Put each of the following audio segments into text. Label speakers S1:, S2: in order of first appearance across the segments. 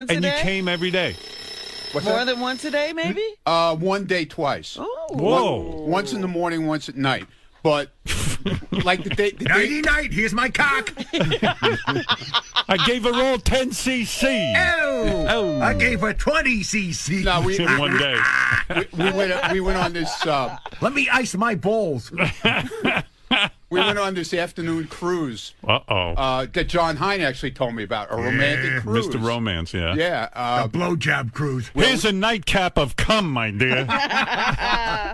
S1: And you came every day?
S2: More than once a day, maybe?
S3: One day, twice.
S2: Oh.
S1: Whoa.
S3: Once in the morning, once at night. But like the day,
S4: night, here's my cock.
S1: I gave her all 10 cc.
S4: Oh. I gave her 20 cc.
S3: No,
S1: In one day.
S3: we went on this.
S4: Let me ice my balls.
S3: We went on this afternoon cruise.
S1: Uh-oh.
S3: That John Hine actually told me about, a romantic cruise.
S1: Mr. Romance, yeah.
S3: Yeah.
S4: A blowjob cruise.
S1: Here's a nightcap of cum, my dear.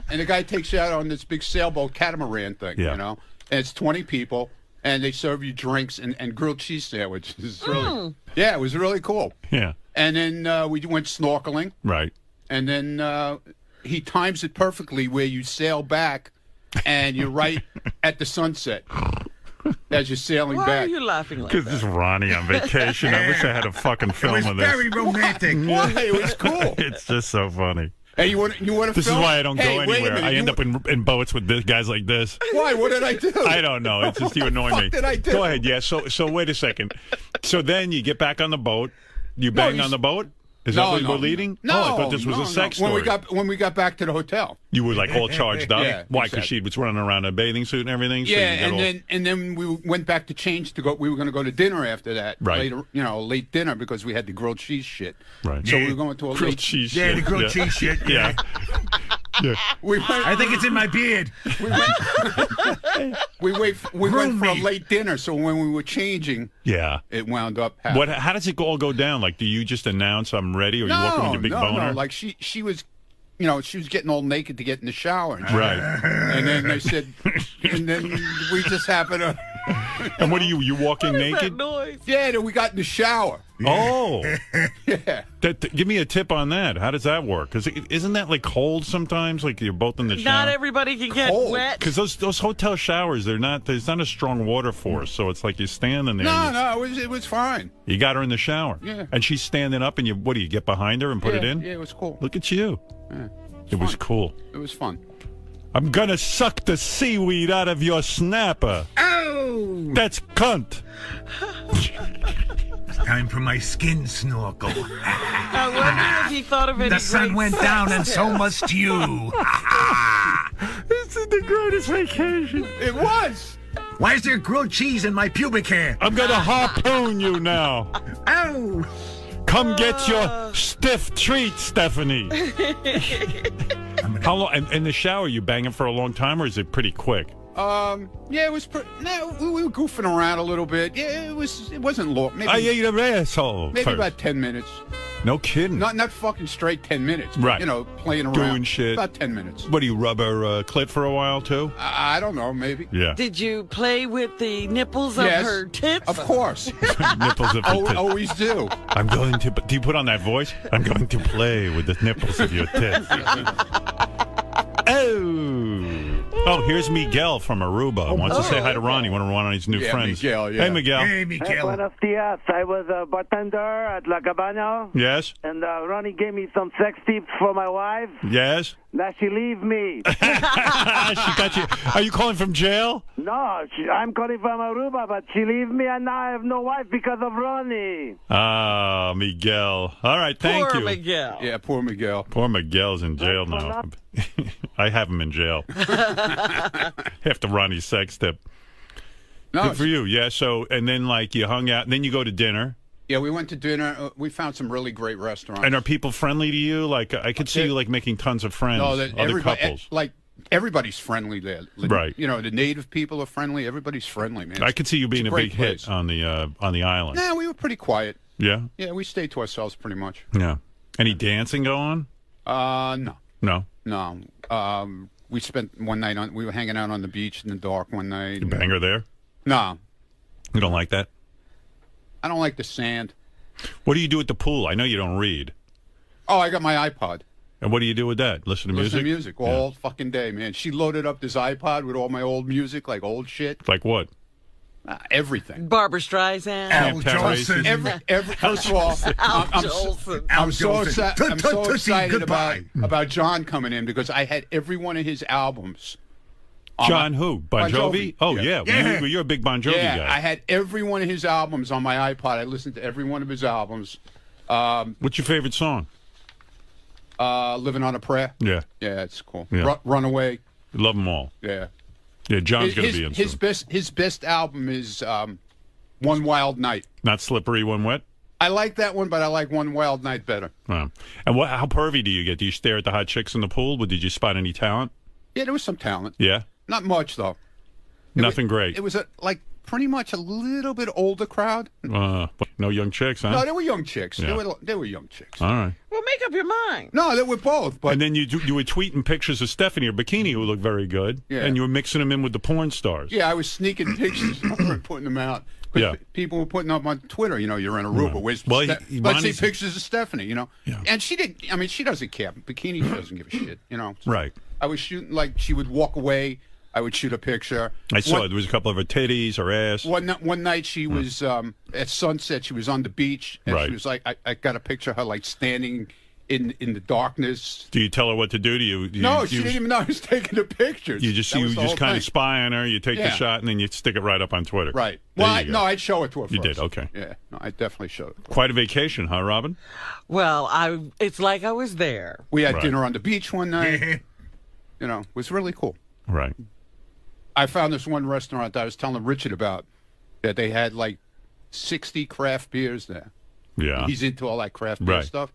S3: And the guy takes you out on this big sailboat catamaran thing, you know? And it's 20 people, and they serve you drinks and grilled cheese sandwiches. It's really, yeah, it was really cool.
S1: Yeah.
S3: And then we went snorkeling.
S1: Right.
S3: And then he times it perfectly where you sail back, and you're right at the sunset as you're sailing back.
S2: Why are you laughing like that?
S1: Because this is Ronnie on vacation. I wish I had a fucking film of this.
S4: It was very romantic.
S3: Why? It was cool.
S1: It's just so funny.
S3: Hey, you want to film?
S1: This is why I don't go
S3: wait a
S1: anywhere.
S3: minute,
S1: I end up in boats with guys like this.
S3: Why? What did I do?
S1: I don't know. It's just you annoy
S3: What
S1: me.
S3: did I do?
S1: Go ahead. Yeah. So wait a second. So then you get back on the boat. You bang on the boat. Is that what we're leading?
S3: No,
S1: I thought this was a sex story.
S3: When we got back to the hotel,
S1: you were like all charged up.
S3: Yeah,
S1: why? Because she was running around in a bathing suit and everything. So
S3: yeah, and then we went back to change to go. We were going to go to dinner after that.
S1: Right.
S3: Later, late dinner because we had the grilled cheese shit.
S1: Right.
S3: So we were going to a
S1: grilled cheese shit.
S4: Yeah, the grilled cheese shit.
S1: Yeah. Yeah.
S4: I think it's in my beard.
S3: We went for a late dinner, so when we were changing, it wound up happening.
S1: How does it all go down? Like, do you just announce I'm ready, or you walk in with your big boner?
S3: No. Like she was, she was getting all naked to get in the shower,
S1: right?
S3: And then they said, and then we just happened to.
S1: And what do you walk in naked?
S2: That noise?
S3: Yeah, then we got in the shower.
S1: Oh,
S3: yeah.
S1: Give me a tip on that. How does that work? Because isn't that like cold sometimes? Like you're both in the shower.
S2: Not everybody can get wet.
S1: Because those hotel showers, there's not a strong water force, so it's like you're standing there.
S3: No, it was fine.
S1: You got her in the shower.
S3: Yeah.
S1: And she's standing up, and what do you get behind her and put it in?
S3: Yeah, it was cool.
S1: Look at you.
S3: Yeah,
S1: it was cool.
S3: It was fun.
S1: I'm gonna suck the seaweed out of your snapper.
S4: Oh!
S1: That's cunt.
S4: It's time for my skin snorkel.
S2: I wonder if he thought of any
S4: The sun went down and so must you.
S1: This is the greatest vacation.
S3: It was.
S4: Why is there grilled cheese in my pubic hair?
S1: I'm gonna harpoon you now.
S4: Oh!
S1: Come get your stiff treat, Stephanie. How long? In the shower, you banging for a long time, or is it pretty quick?
S3: Yeah, it was. We were goofing around a little bit. Yeah, it wasn't long. Maybe,
S1: I ate an asshole.
S3: Maybe about 10 minutes.
S1: No kidding.
S3: Not fucking straight 10 minutes. But,
S1: Right.
S3: Playing around.
S1: Doing shit.
S3: About 10 minutes.
S1: What do you rub her clit for a while too?
S3: I don't know. Maybe.
S1: Yeah.
S2: Did you play with the nipples of
S3: Yes,
S2: her tits?
S3: Of course.
S1: Nipples of your tits.
S3: Always do.
S1: I'm going to. Do you put on that voice? I'm going to play with the nipples of your tits. Oh, here's Miguel from Aruba. Wants to say hi to Ronnie. One of his new friends.
S3: Miguel, yeah.
S1: Hey, Miguel.
S4: Hey, Miguel.
S5: Buenos dias. I was a bartender at La Cabana.
S1: Yes.
S5: And Ronnie gave me some sex tips for my wife.
S1: Yes.
S5: Now she leave me.
S1: She got you. Are you calling from jail?
S5: No, I'm calling from Aruba, but she leave me, and now I have no wife because of Ronnie.
S1: Ah, Miguel. All right, thank
S2: Poor
S1: you.
S2: Miguel.
S3: Yeah, poor Miguel.
S1: Poor Miguel's in jail now. I have him in jail. After Ronnie's sex tip.
S3: No,
S1: Good for you. Yeah, so, and then, like, you hung out, and then you go to dinner.
S3: Yeah, we went to dinner. We found some really great restaurants.
S1: And are people friendly to you? Like, I could see you, like, making tons of friends, other couples.
S3: Like, everybody's friendly there.
S1: Right.
S3: The native people are friendly. Everybody's friendly, man.
S1: I could see you being a big
S3: place.
S1: hit on the island.
S3: Nah, we were pretty quiet.
S1: Yeah?
S3: Yeah, we stayed to ourselves pretty much.
S1: Yeah. Any dancing going on?
S3: No.
S1: No?
S3: No. We spent one night we were hanging out on the beach in the dark one night.
S1: You bang her there?
S3: No.
S1: You don't like that?
S3: I don't like the sand.
S1: What do you do at the pool? I know you don't read.
S3: Oh, I got my iPod.
S1: And what do you do with that? Listen to music?
S3: Listen to music all fucking day, man. She loaded up this iPod with all my old music, like old shit.
S1: Like what?
S3: Everything.
S2: Barbara Streisand.
S4: Al Jolson.
S3: First of all, I'm so excited
S4: Goodbye.
S3: about John coming in because I had every one of his albums.
S1: John who? Bon Jovi? Oh, yeah. You're a big Bon Jovi guy.
S3: I had every one of his albums on my iPod. I listened to every one of his albums.
S1: What's your favorite song?
S3: Living on a Prayer.
S1: Yeah.
S3: Yeah, it's cool.
S1: Yeah.
S3: Runaway.
S1: Love them all.
S3: Yeah.
S1: Yeah, John's going to be in
S3: his
S1: soon.
S3: his best album is One Wild Night.
S1: Not Slippery When Wet?
S3: I like that one, but I like One Wild Night better.
S1: And how pervy do you get? Do you stare at the hot chicks in the pool? Did you spot any talent?
S3: Yeah, there was some talent.
S1: Yeah?
S3: Not much, though.
S1: Nothing great.
S3: It was pretty much a little bit older crowd.
S1: No young chicks, huh?
S3: No, they were young chicks.
S1: Yeah.
S3: They were young chicks.
S1: All right.
S2: Well, make up your mind.
S3: No, they were both. But
S1: And then you were tweeting pictures of Stephanie, her bikini, who looked very good.
S3: Yeah.
S1: And you were mixing them in with the porn stars.
S3: yeah, I was sneaking pictures and putting them out.
S1: Yeah.
S3: People were putting up on Twitter, you're in Aruba. Where's
S1: Well,
S3: let's see
S1: Ronnie's-
S3: pictures of Stephanie,
S1: Yeah.
S3: And she didn't, she doesn't care. Bikini, she doesn't give a shit, So
S1: Right.
S3: I was shooting, she would walk away. I would shoot a picture.
S1: I saw there was a couple of her titties, her ass.
S3: One night she was, at sunset, she was on the beach. And
S1: Right.
S3: she was I got a picture of her, standing in the darkness.
S1: Do you tell her what to do?
S3: No, she didn't even know I was taking the pictures.
S1: You just kind of spy on her. You take the shot and then you stick it right up on Twitter.
S3: Right.
S1: There
S3: Well,
S1: you go.
S3: no, I'd show it to her first.
S1: You did, okay.
S3: Yeah, no, I definitely showed it.
S1: Quite a vacation, huh, Robin?
S2: Well, it's like I was there.
S3: We had
S1: Right.
S3: dinner on the beach one night. It was really cool.
S1: Right.
S3: I found this one restaurant that I was telling Richard about that they had 60 craft beers there.
S1: Yeah.
S3: He's into all that craft beer
S1: Right.
S3: stuff.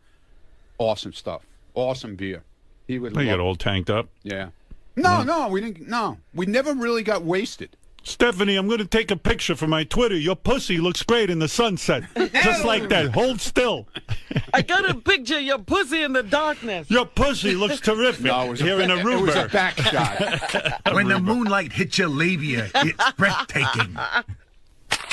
S3: Awesome stuff. Awesome beer. He would
S1: They
S3: love
S1: got all tanked up.
S3: Yeah. No, we didn't. No, we never really got wasted.
S1: Stephanie, I'm going to take a picture for my Twitter. Your pussy looks great in the sunset. Just like that. Hold still.
S2: I got a picture of your pussy in the darkness.
S1: Your pussy looks terrific.
S3: No, it was
S1: Here in
S3: It was a
S1: Aruba.
S3: back shot.
S4: When the moonlight hits your labia, it's breathtaking.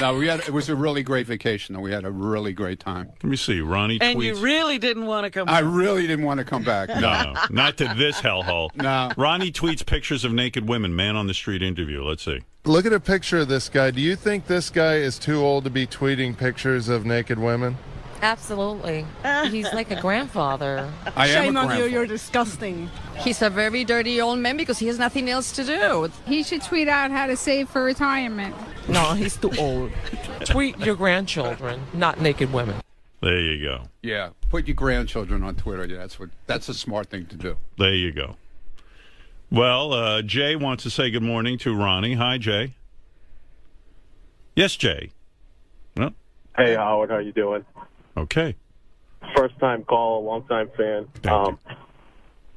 S3: No, it was a really great vacation. Though. We had a really great time.
S1: Let me see. Ronnie
S2: And
S1: tweets.
S2: you really didn't want to come
S3: I
S2: back.
S3: really didn't want to come back.
S1: No, not to this hellhole.
S3: No.
S1: Ronnie tweets pictures of naked women. Man on the street interview. Let's see.
S6: Look at a picture of this guy. Do you think this guy is too old to be tweeting pictures of naked women?
S7: Absolutely. He's like a grandfather.
S3: I am
S8: Shame
S3: a
S8: on you,
S3: grandfather.
S8: you're disgusting.
S7: He's a very dirty old man because he has nothing else to do.
S8: He should tweet out how to save for retirement.
S9: No, he's too old. Tweet your grandchildren, not naked women.
S1: There you go.
S3: Yeah, put your grandchildren on Twitter. Yeah, that's a smart thing to do.
S1: There you go. Well, Jay wants to say good morning to Ronnie. Hi, Jay. Yes, Jay. Well,
S10: Hey, Howard, how you doing?
S1: okay.
S10: First time call, long time fan.
S1: Thank you.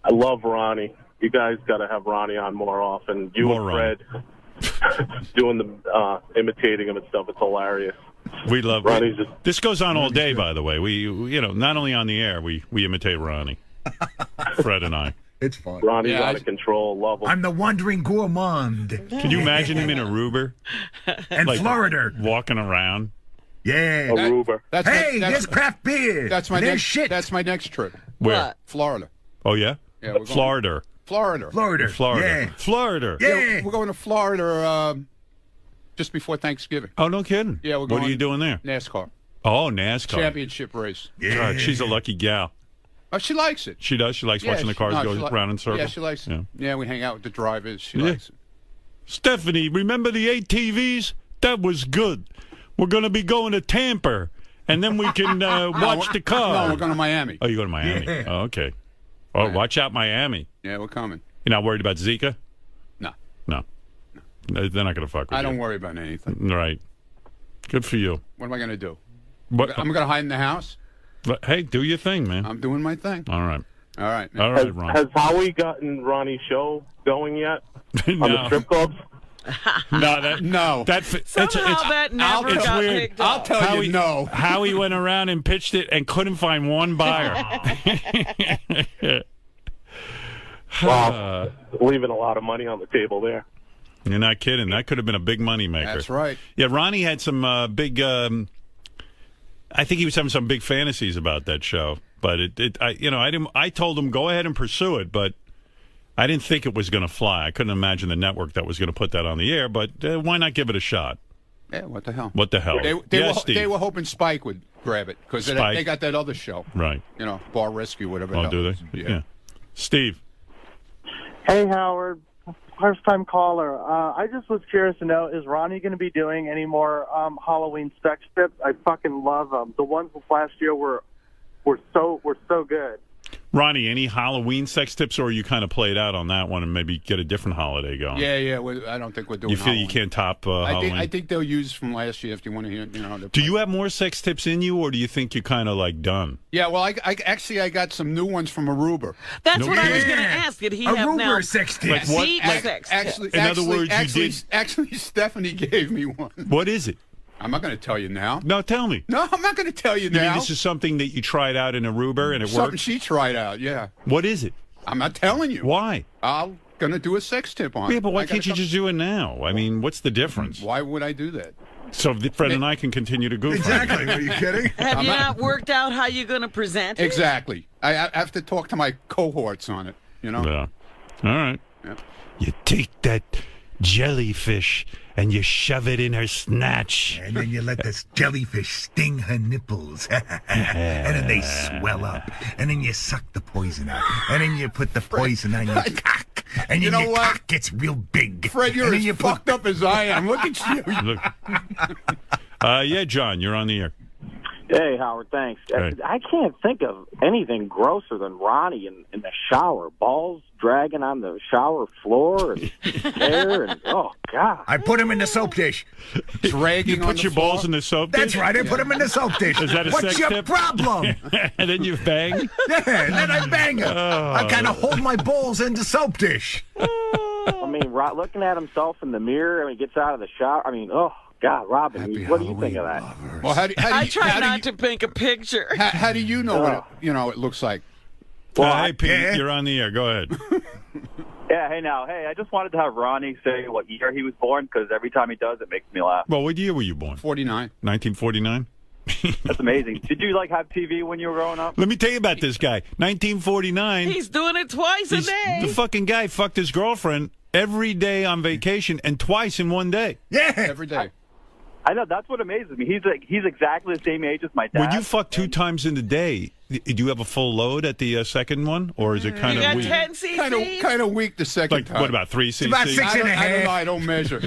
S10: I love Ronnie. You guys got to have Ronnie on more often. You
S1: More
S10: and Fred doing the imitating him and stuff. It's hilarious.
S1: We love
S10: Ronnie's just
S1: This goes on all day, by the way. We not only on the air, we imitate Ronnie. Fred and I.
S4: It's fun.
S10: Ronnie's
S3: Yeah,
S10: out of control. Love him.
S4: I'm the wandering gourmand.
S1: Can you imagine him in Aruba?
S4: And Florida.
S1: Walking around?
S4: Yeah.
S10: Aruba.
S4: Hey, there's craft beer.
S3: That's my
S4: There's
S3: next
S4: shit.
S3: That's my next trip.
S1: Where?
S2: What?
S3: Florida.
S1: Oh, yeah?
S3: Yeah, we're going-
S1: Florida.
S3: Florida.
S4: Florida.
S1: Florida.
S4: Yeah.
S1: Florida.
S4: Yeah.
S3: We're going to Florida just before Thanksgiving.
S1: Oh, no kidding.
S3: Yeah, we're
S1: What
S3: going.
S1: are you doing there?
S3: NASCAR
S1: Oh, NASCAR.
S3: championship race.
S4: Yeah.
S1: God, she's a lucky gal.
S3: Oh, she likes it.
S1: She does. She likes
S3: Yeah,
S1: watching the cars go round in circles.
S3: Yeah, she likes it.
S1: Yeah.
S3: Yeah, we hang out with the drivers. She
S1: Yeah.
S3: likes it.
S1: Stephanie, remember the ATVs? That was good. We're going to be going to Tampa, and then we can watch the car.
S3: No, we're going to Miami.
S1: Oh, you're going to Miami?
S4: Yeah.
S1: Oh, okay. Oh,
S3: Miami.
S1: watch out, Miami.
S3: Yeah, we're coming.
S1: You're not worried about Zika?
S3: No,
S1: No. They're not going to fuck with you.
S3: I don't worry about anything.
S1: Right. Good for you.
S3: What am I going to do?
S1: What,
S3: I'm going to hide in the house.
S1: but, hey, do your thing, man.
S3: I'm doing my thing.
S1: All right.
S3: All right, man.
S1: All right, Ron.
S10: Has Howie gotten Ronnie's show going yet on the
S1: no.
S10: strip clubs?
S1: No, that,
S3: No.
S2: Somehow that never
S1: it's
S2: got
S1: weird.
S2: picked
S3: I'll
S2: up.
S3: tell
S1: Howie,
S3: you no.
S1: Howie went around and pitched it and couldn't find one buyer.
S10: Wow, leaving a lot of money on the table there.
S1: You're not kidding. That could have been a big money maker.
S3: That's right.
S1: Yeah, Ronnie had some big. I think he was having some big fantasies about that show, but I told him go ahead and pursue it, but I didn't think it was going to fly. I couldn't imagine the network that was going to put that on the air, but why not give it a shot?
S3: Yeah, what the hell?
S1: What the hell?
S3: They were hoping Spike would grab it because
S1: Spike.
S3: they got that other show.
S1: Right.
S3: Bar Rescue, whatever.
S1: Oh,
S3: the
S1: do
S3: hell
S1: they?
S3: it is.
S1: Yeah. Steve.
S11: Hey, Howard. First time caller. I just was curious to know, is Ronnie going to be doing any more Halloween spec strips? I fucking love them. The ones from last year were so good.
S1: Ronnie, any Halloween sex tips, or are you kind of played out on that one and maybe get a different holiday going?
S3: Yeah. I don't think we're doing.
S1: You feel
S3: Halloween.
S1: you can't top Halloween?
S3: I think they'll use from last year if you want to hear.
S1: Do you have more sex tips in you, or do you think you're kind of like done?
S3: Yeah, well, I got some new ones from Aruba.
S2: That's what I was going to ask. Did he have now?
S4: Aruba sex tips.
S1: Like what?
S2: Sex
S3: Actually,
S1: in other words, you did.
S3: Actually, Stephanie gave me one.
S1: What is it?
S3: I'm not going to tell you now.
S1: No, tell me.
S3: No, I'm not going to tell you
S1: You
S3: now.
S1: mean this is something that you tried out in Aruba and it
S3: Something
S1: worked?
S3: she tried out, yeah.
S1: What is it?
S3: I'm not telling you.
S1: Why?
S3: I'm going to do a sex tip on it.
S1: Yeah, but why can't you just do it now? I mean, what's the difference?
S3: Why would I do that?
S1: So Fred and I can continue to goof.
S4: Exactly. Are you kidding?
S2: Have you not worked out how you're going to present it?
S3: Exactly. I have to talk to my cohorts on it,
S1: Yeah. All right.
S3: Yeah.
S1: You take that jellyfish and you shove it in her snatch.
S4: And then you let this jellyfish sting her nipples. And then they swell up. And then you suck the poison out. And then you put the poison on your cock. And then your cock gets real big.
S3: Fred, you're as fucked up as I am. Look at you.
S1: Look. Yeah, John, you're on the air.
S12: Hey, Howard, thanks.
S1: Hey.
S12: I can't think of anything grosser than Ronnie in the shower. Balls dragging on the shower floor and hair and, oh, God.
S4: I put him in the soap dish.
S3: Dragging
S1: You put your balls in the soap dish?
S4: That's right. I put him in the soap dish.
S1: Is that a
S4: What's
S1: sex
S4: your
S1: tip?
S4: problem?
S1: And then you bang?
S4: Yeah, and then I bang him.
S1: Oh.
S4: I kind of hold my balls in the soap dish.
S12: I mean, looking at himself in the mirror, he gets out of the shower. I mean, oh, God, Robin, what do you think of that?
S3: Well,
S2: I try not to paint a picture.
S3: How do you know what it looks like?
S1: Well, hey, Pete, you're on the air. Go ahead.
S13: Yeah, hey, I just wanted to have Ronnie say what year he was born, because every time he does, it makes me laugh.
S1: Well, what year were you born?
S3: 49.
S1: 1949?
S13: That's amazing. Did you, have TV when you were growing up?
S1: Let me tell you about this guy. 1949.
S2: He's doing it twice a day.
S1: The fucking guy fucked his girlfriend every day on vacation and twice in one day.
S4: Yeah.
S3: Every day.
S13: I know, that's what amazes me. He's exactly the same age as my dad.
S1: When you fuck 2 times in the day, do you have a full load at the second one, or is it kind of weak?
S2: 10 cc's?
S3: Kind of weak the second
S1: Like,
S3: time.
S1: what, about 3 cc?
S4: About 6 and a half.
S3: I don't know. I don't measure.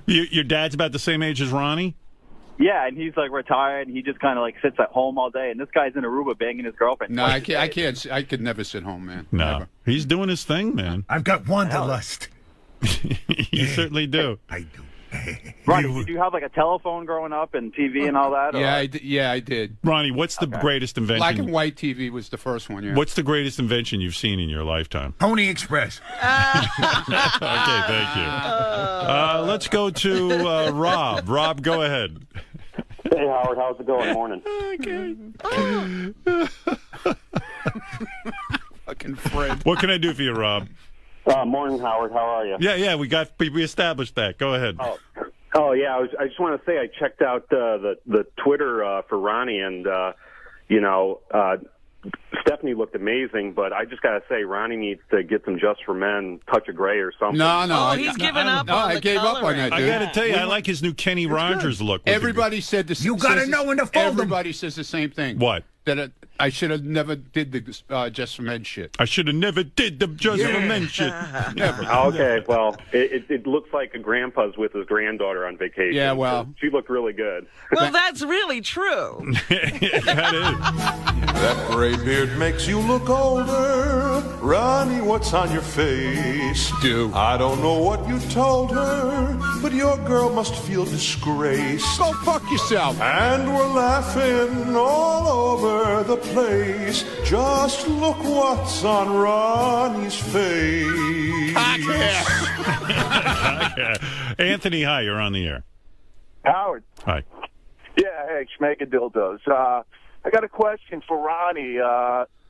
S1: Your dad's about the same age as Ronnie?
S13: Yeah, and he's retired, and he just kind of sits at home all day. And this guy's in Aruba banging his girlfriend.
S3: No, I can't. I could never sit home, man.
S1: No,
S3: Never.
S1: He's doing his thing, man.
S4: I've got wanderlust.
S1: You certainly do.
S4: I do.
S13: Ronnie, did you have a telephone growing up and TV and all that?
S3: Yeah, I did.
S1: Ronnie, what's the greatest invention?
S3: Black and white TV was the first one, yeah.
S1: What's the greatest invention you've seen in your lifetime?
S4: Pony Express.
S1: Okay, thank you. Let's go to Rob. Rob, go ahead.
S10: Hey, Howard, how's it going? Morning.
S3: Fucking Fred.
S1: What can I do for you, Rob?
S10: Morning, Howard. How are you?
S1: Yeah, we established that. Go ahead.
S10: Oh yeah. I just want to say I checked out the Twitter for Ronnie, and Stephanie looked amazing, but I just gotta say Ronnie needs to get some Just for Men, Touch of Gray or something.
S3: No.
S2: He's given up on
S3: I
S2: the
S3: gave up on that,
S1: I
S3: dude.
S1: got to tell you, I like his new Kenny Rogers look.
S3: Everybody said this.
S4: You got to know when to fold them.
S3: Everybody says the same thing.
S1: What?
S3: That I should have never did the Just for Men shit.
S1: I should have never did the Just for Men shit.
S3: Never.
S10: Okay, well, it looks like a grandpa's with his granddaughter on vacation.
S3: Yeah, well.
S10: So she looked really good.
S2: Well, that's really true.
S1: That is.
S14: That gray beard makes you look older. Ronnie, what's on your face? I don't know what you told her, but your girl must feel disgraced.
S3: Go fuck yourself.
S14: And we're laughing all over the place. Just look what's on Ronnie's face.
S1: Anthony, hi, you're on the air.
S15: Howard.
S1: Hi.
S15: Yeah, hey, Schmegadildos. I got a question for Ronnie.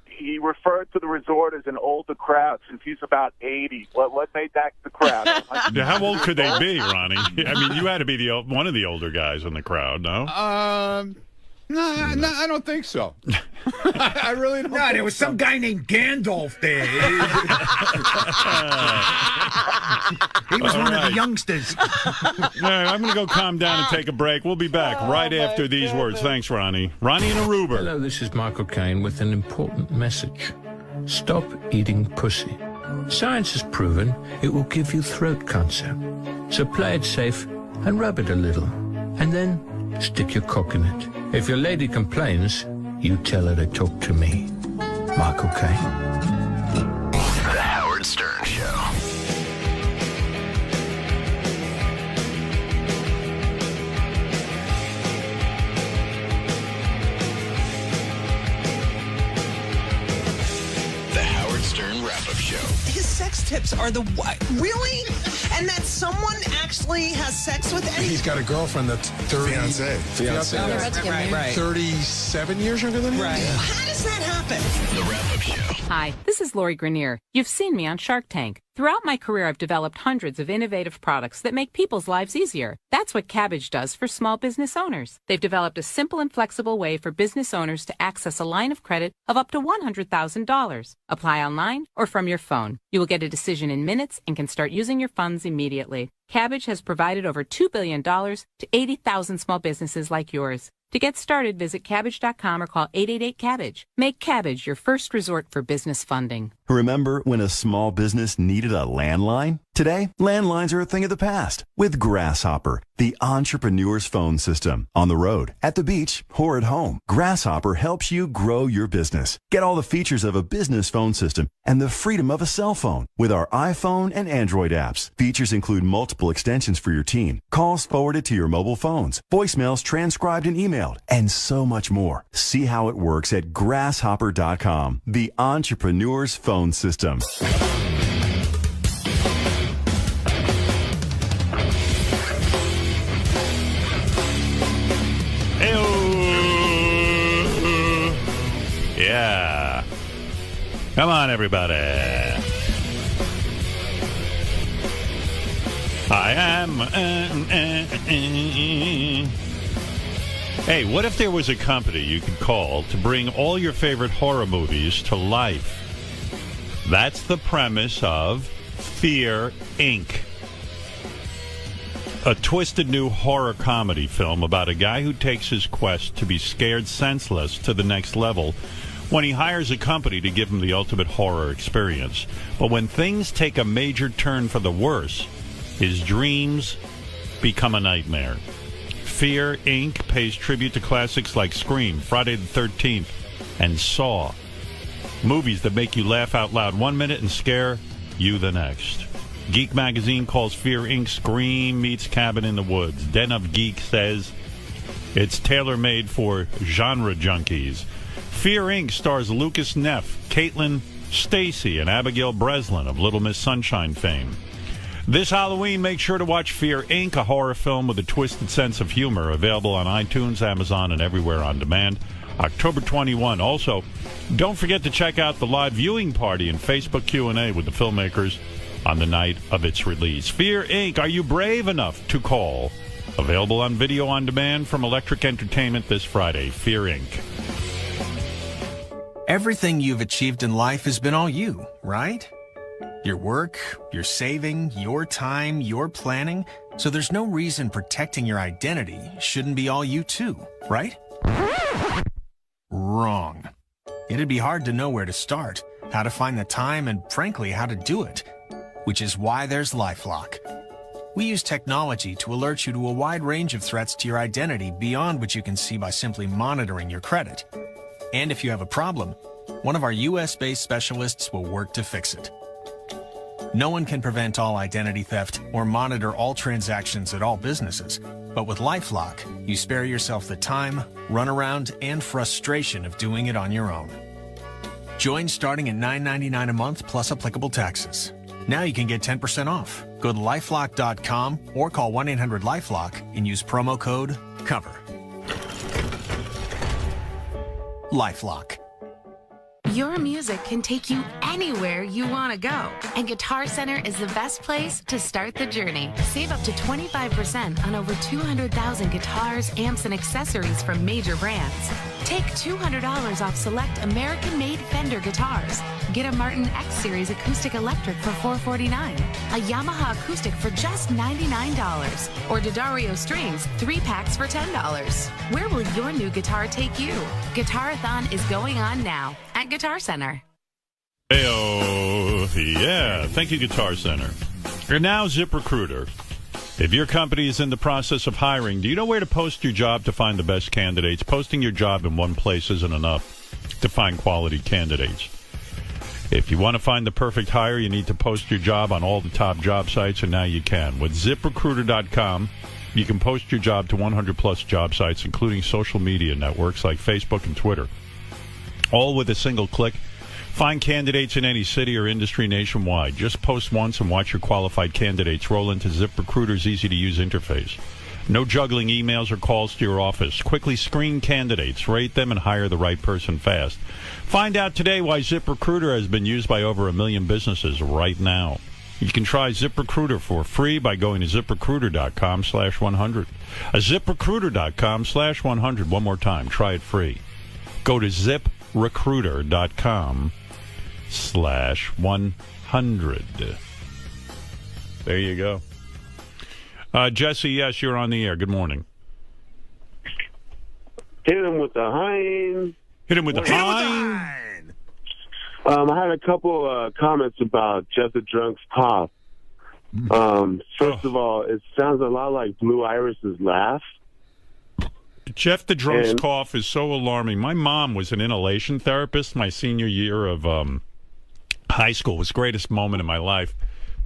S15: He referred to the resort as an older crowd since he's about 80. What made that the crowd?
S1: Yeah, how old could they be, Ronnie? I mean, you had to be one of the older guys in the crowd, no?
S3: No, I don't think so. I really don't.
S4: No, there was some guy named Gandalf there. He was one of the youngsters.
S1: All right, I'm going to go calm down and take a break. We'll be back right after these words. Thanks, Ronnie. Ronnie in Aruba.
S16: Hello, this is Michael Caine with an important message. Stop eating pussy. Science has proven it will give you throat cancer. So play it safe and rub it a little. And then stick your cock in it. If your lady complains, you tell her to talk to me. Michael Caine.
S17: The Howard Stern Show. The Howard Stern Wrap-Up Show.
S18: His sex tips are the what? Really? And that someone actually has sex with any...
S19: He's got a girlfriend that's 30... Fiancé.
S18: Right.
S19: 37 years younger than him?
S18: Right. How does that happen?
S17: The Wrap-Up Show.
S20: Hi, this is Lori Grenier. You've seen me on Shark Tank. Throughout my career, I've developed hundreds of innovative products that make people's lives easier. That's what Cabbage does for small business owners. They've developed a simple and flexible way for business owners to access a line of credit of up to $100,000. Apply online or from your phone. You will get a decision in minutes and can start using your funds immediately. Cabbage has provided over $2 billion to 80,000 small businesses like yours. To get started, visit Cabbage.com or call 888-CABBAGE. Make Cabbage your first resort for business funding.
S21: Remember when a small business needed a landline? Today, landlines are a thing of the past. With Grasshopper, the entrepreneur's phone system. On the road, at the beach, or at home, Grasshopper helps you grow your business. Get all the features of a business phone system and the freedom of a cell phone with our iPhone and Android apps. Features include multiple extensions for your team, calls forwarded to your mobile phones, voicemails transcribed and emailed, and so much more. See how it works at grasshopper.com, the entrepreneur's phone system.
S1: Yeah. Come on, everybody. I am. Hey, what if there was a company you could call to bring all your favorite horror movies to life? That's the premise of Fear, Inc., a twisted new horror comedy film about a guy who takes his quest to be scared senseless to the next level when he hires a company to give him the ultimate horror experience. But when things take a major turn for the worse, his dreams become a nightmare. Fear, Inc. pays tribute to classics like Scream, Friday the 13th, and Saw. Movies that make you laugh out loud one minute and scare you the next. Geek Magazine calls Fear, Inc. Scream meets Cabin in the Woods. Den of Geek says it's tailor-made for genre junkies. Fear, Inc. stars Lucas Neff, Caitlin Stacy, and Abigail Breslin of Little Miss Sunshine fame. This Halloween, make sure to watch Fear, Inc., a horror film with a twisted sense of humor, available on iTunes, Amazon, and everywhere on demand. October 21. Also, don't forget to check out the live viewing party and Facebook Q&A with the filmmakers on the night of its release. Fear, Inc., are you brave enough to call? Available on video on demand from Electric Entertainment this Friday. Fear, Inc.
S22: Everything you've achieved in life has been all you, right? Your work, your saving, your time, your planning. So there's no reason protecting your identity shouldn't be all you too, right? Wrong. It'd be hard to know where to start, how to find the time, and frankly, how to do it. Which is why there's LifeLock. We use technology to alert you to a wide range of threats to your identity beyond what you can see by simply monitoring your credit. And if you have a problem, one of our US-based specialists will work to fix it. No one can prevent all identity theft or monitor all transactions at all businesses. But with LifeLock, you spare yourself the time, runaround, and frustration of doing it on your own. Join starting at $9.99 a month plus applicable taxes. Now you can get 10% off. Go to LifeLock.com or call 1-800-LifeLock and use promo code COVER. LifeLock.
S23: Your music can take you anywhere you want to go. And Guitar Center is the best place to start the journey. Save up to 25% on over 200,000 guitars, amps, and accessories from major brands. Take $200 off select American-made Fender guitars. Get a Martin X Series acoustic electric for $449. A Yamaha acoustic for just $99. Or D'Addario strings, 3 packs for $10. Where will your new guitar take you? Guitarathon is going on now at Guitar Center.
S1: Hey-oh, yeah. Thank you, Guitar Center. And now ZipRecruiter. If your company is in the process of hiring, do you know where to post your job to find the best candidates? Posting your job in one place isn't enough to find quality candidates. If you want to find the perfect hire, you need to post your job on all the top job sites, and now you can. With ZipRecruiter.com, you can post your job to 100-plus job sites, including social media networks like Facebook and Twitter. All with a single click. Find candidates in any city or industry nationwide. Just post once and watch your qualified candidates roll into ZipRecruiter's easy-to-use interface. No juggling emails or calls to your office. Quickly screen candidates, rate them, and hire the right person fast. Find out today why ZipRecruiter has been used by over 1 million businesses right now. You can try ZipRecruiter for free by going to ZipRecruiter.com/100. ZipRecruiter.com/100. One more time. Try it free. Go to ZipRecruiter.com/100. There you go. Jesse, yes, you're on the air. Good morning.
S5: Hit him with the hind.
S1: Hit him with the hind.
S5: I had a couple comments about Jeff the Drunk's cough. First of all, it sounds a lot like Blue Iris's laugh.
S1: Jeff the Drunk's cough is so alarming. My mom was an inhalation therapist my senior year of high school. It was the greatest moment in my life.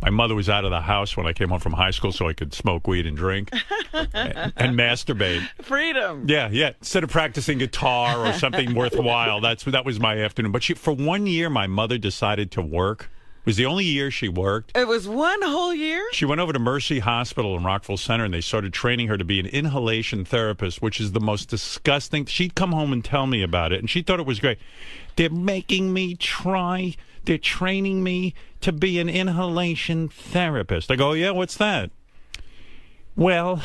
S1: My mother was out of the house when I came home from high school so I could smoke weed and drink and masturbate.
S2: Freedom.
S1: Yeah. Instead of practicing guitar or something worthwhile, that was my afternoon. But for 1 year, my mother decided to work. It was the only year she worked.
S2: It was one whole year?
S1: She went over to Mercy Hospital in Rockville Center, and they started training her to be an inhalation therapist, which is the most disgusting. She'd come home and tell me about it, and she thought it was great. They're making me try. They're training me to be an inhalation therapist. I go, yeah, what's that? Well,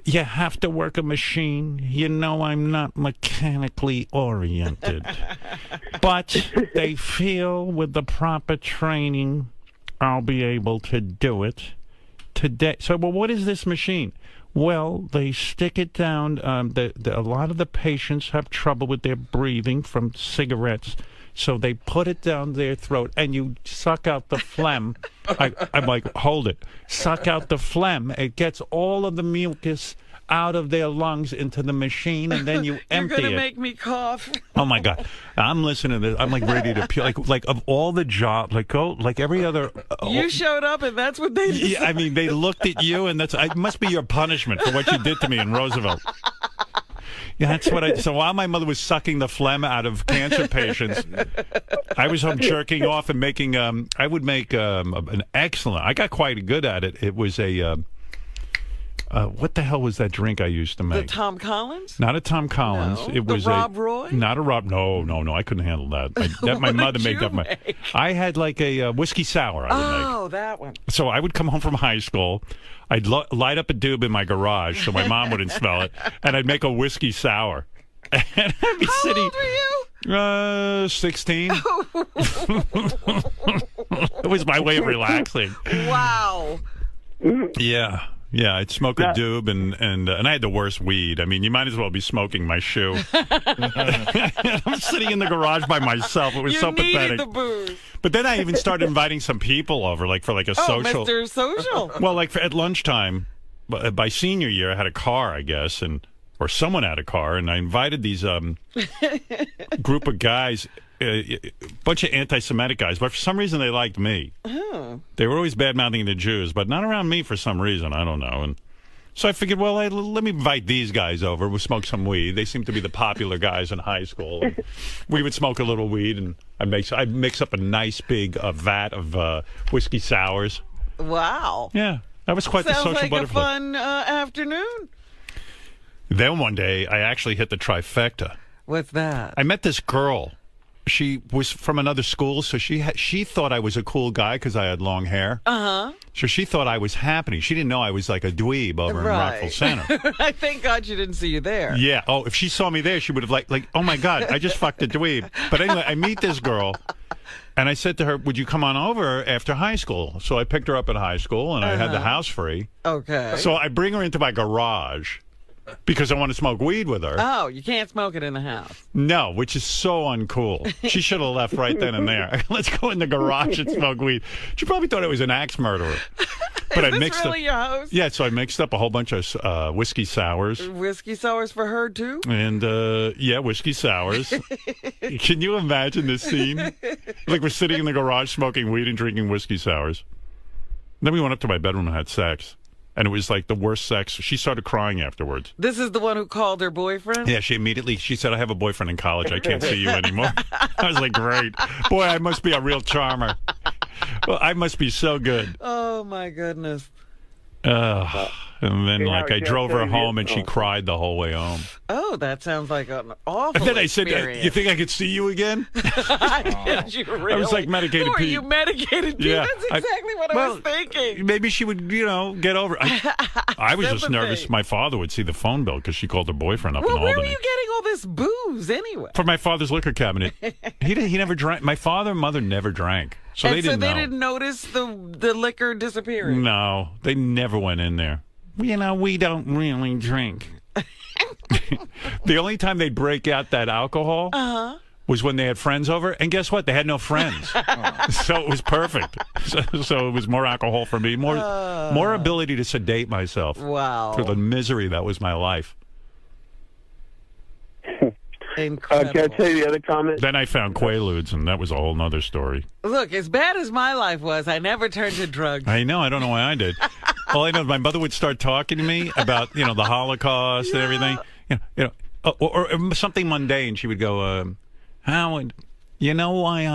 S1: you have to work a machine. You know I'm not mechanically oriented. But they feel with the proper training, I'll be able to do it today. So, well, what is this machine? Well, they stick it down. A lot of the patients have trouble with their breathing from cigarettes. So they put it down their throat, and you suck out the phlegm. I'm like, hold it. Suck out the phlegm. It gets all of the mucus out of their lungs into the machine, and then you empty it.
S2: You're going to make me cough.
S1: Oh, my God. I'm listening to this. I'm, like, ready to puke. Like of all the jobs, like every other...
S2: You showed up, and that's what they did.
S1: Yeah, I mean, they looked at you, and it must be your punishment for what you did to me in Roosevelt. Yeah, that's what so while my mother was sucking the phlegm out of cancer patients, I was home jerking off and making, I would make an excellent, I got quite good at it. It was a, what the hell was that drink I used to make?
S2: The Tom Collins?
S1: Not a Tom Collins.
S2: No.
S1: It was
S2: Rob Roy?
S1: Not a Rob, no, I couldn't handle that. My mother made that. I had like a whiskey sour I would make.
S2: Oh, that one.
S1: So I would come home from high school. I'd light up a doob in my garage so my mom wouldn't smell it, and I'd make a whiskey sour. And I'd be sitting.
S2: How old were you?
S1: 16. It was my way of relaxing.
S2: Wow.
S1: Yeah, I'd smoke a doob, and I had the worst weed. I mean, you might as well be smoking my shoe. I'm sitting in the garage by myself. It was so pathetic.
S2: You needed the booze.
S1: But then I even started inviting some people over, like for like a social.
S2: Mr. Social.
S1: Well, like at lunchtime, by senior year, I had a car, I guess, or someone had a car, and I invited these group of guys, a bunch of anti-Semitic guys, but for some reason they liked me.
S2: Oh.
S1: They were always bad-mouthing the Jews, but not around me for some reason. I don't know. And so I figured, well, let me invite these guys over. We'll smoke some weed. They seem to be the popular guys in high school. And we would smoke a little weed, and I'd mix up a nice big vat of whiskey sours.
S2: Wow.
S1: Yeah, that was quite the social
S2: butterfly. Sounds like a fun afternoon.
S1: Then one day, I actually hit the trifecta.
S2: What's that?
S1: I met this girl. She was from another school, so she thought I was a cool guy because I had long hair.
S2: Uh-huh.
S1: So she thought I was happening. She didn't know I was like a dweeb over in Rockville Center.
S2: I thank God she didn't see you there.
S1: Yeah. Oh, if she saw me there, she would have like, oh my God, I just fucked a dweeb. But anyway, I meet this girl, and I said to her, would you come on over after high school? So I picked her up at high school, and I had the house free.
S2: Okay.
S1: So I bring her into my garage. Because I want to smoke weed with her.
S2: Oh, you can't smoke it in the house.
S1: No, which is so uncool. She should have left right then and there. Let's go in the garage and smoke weed. She probably thought I was an axe murderer. But
S2: Is
S1: I
S2: this
S1: mixed
S2: really your host?
S1: Yeah, so I mixed up a whole bunch of whiskey sours.
S2: Whiskey sours for her, too?
S1: And, whiskey sours. Can you imagine this scene? Like we're sitting in the garage smoking weed and drinking whiskey sours. Then we went up to my bedroom and had sex. And it was like the worst sex. She started crying afterwards.
S2: This is the one who called her boyfriend?
S1: Yeah, she said, I have a boyfriend in college. I can't see you anymore. I was like, great. Boy, I must be a real charmer. Well, I must be so good.
S2: Oh, my goodness.
S1: And then, I drove her home, and she cried the whole way home.
S2: Oh, that sounds like an awful
S1: And then I said,
S2: experience.
S1: you think I could see you again?
S2: Did you really?
S1: I was like medicated
S2: Who are
S1: Pete.
S2: you, medicated Pete?
S1: Yeah,
S2: That's exactly what I was thinking.
S1: Maybe she would, get over it. I was just
S2: Sympathy.
S1: nervous my father would see the phone bill because she called her boyfriend up in
S2: Well, where
S1: Albany.
S2: were you getting all this booze anyway?
S1: For my father's liquor cabinet. He never drank. My father and mother never drank. So
S2: and
S1: they
S2: so
S1: didn't
S2: they
S1: know.
S2: didn't notice the liquor disappearing?
S1: No, they never went in there. We don't really drink. The only time they'd break out that alcohol was when they had friends over. And guess what? They had no friends. So it was perfect. So it was more alcohol for me, more ability to sedate myself.
S2: Wow.
S1: Through the misery that was my life.
S2: Incredible.
S5: Can I tell you the other comment?
S1: Then I found Quaaludes, and that was a whole nother story.
S2: Look, as bad as my life was, I never turned to drugs.
S1: I know. I don't know why I did. All I know is my mother would start talking to me about, the Holocaust and everything. Or something mundane. She would go, Howard, you know why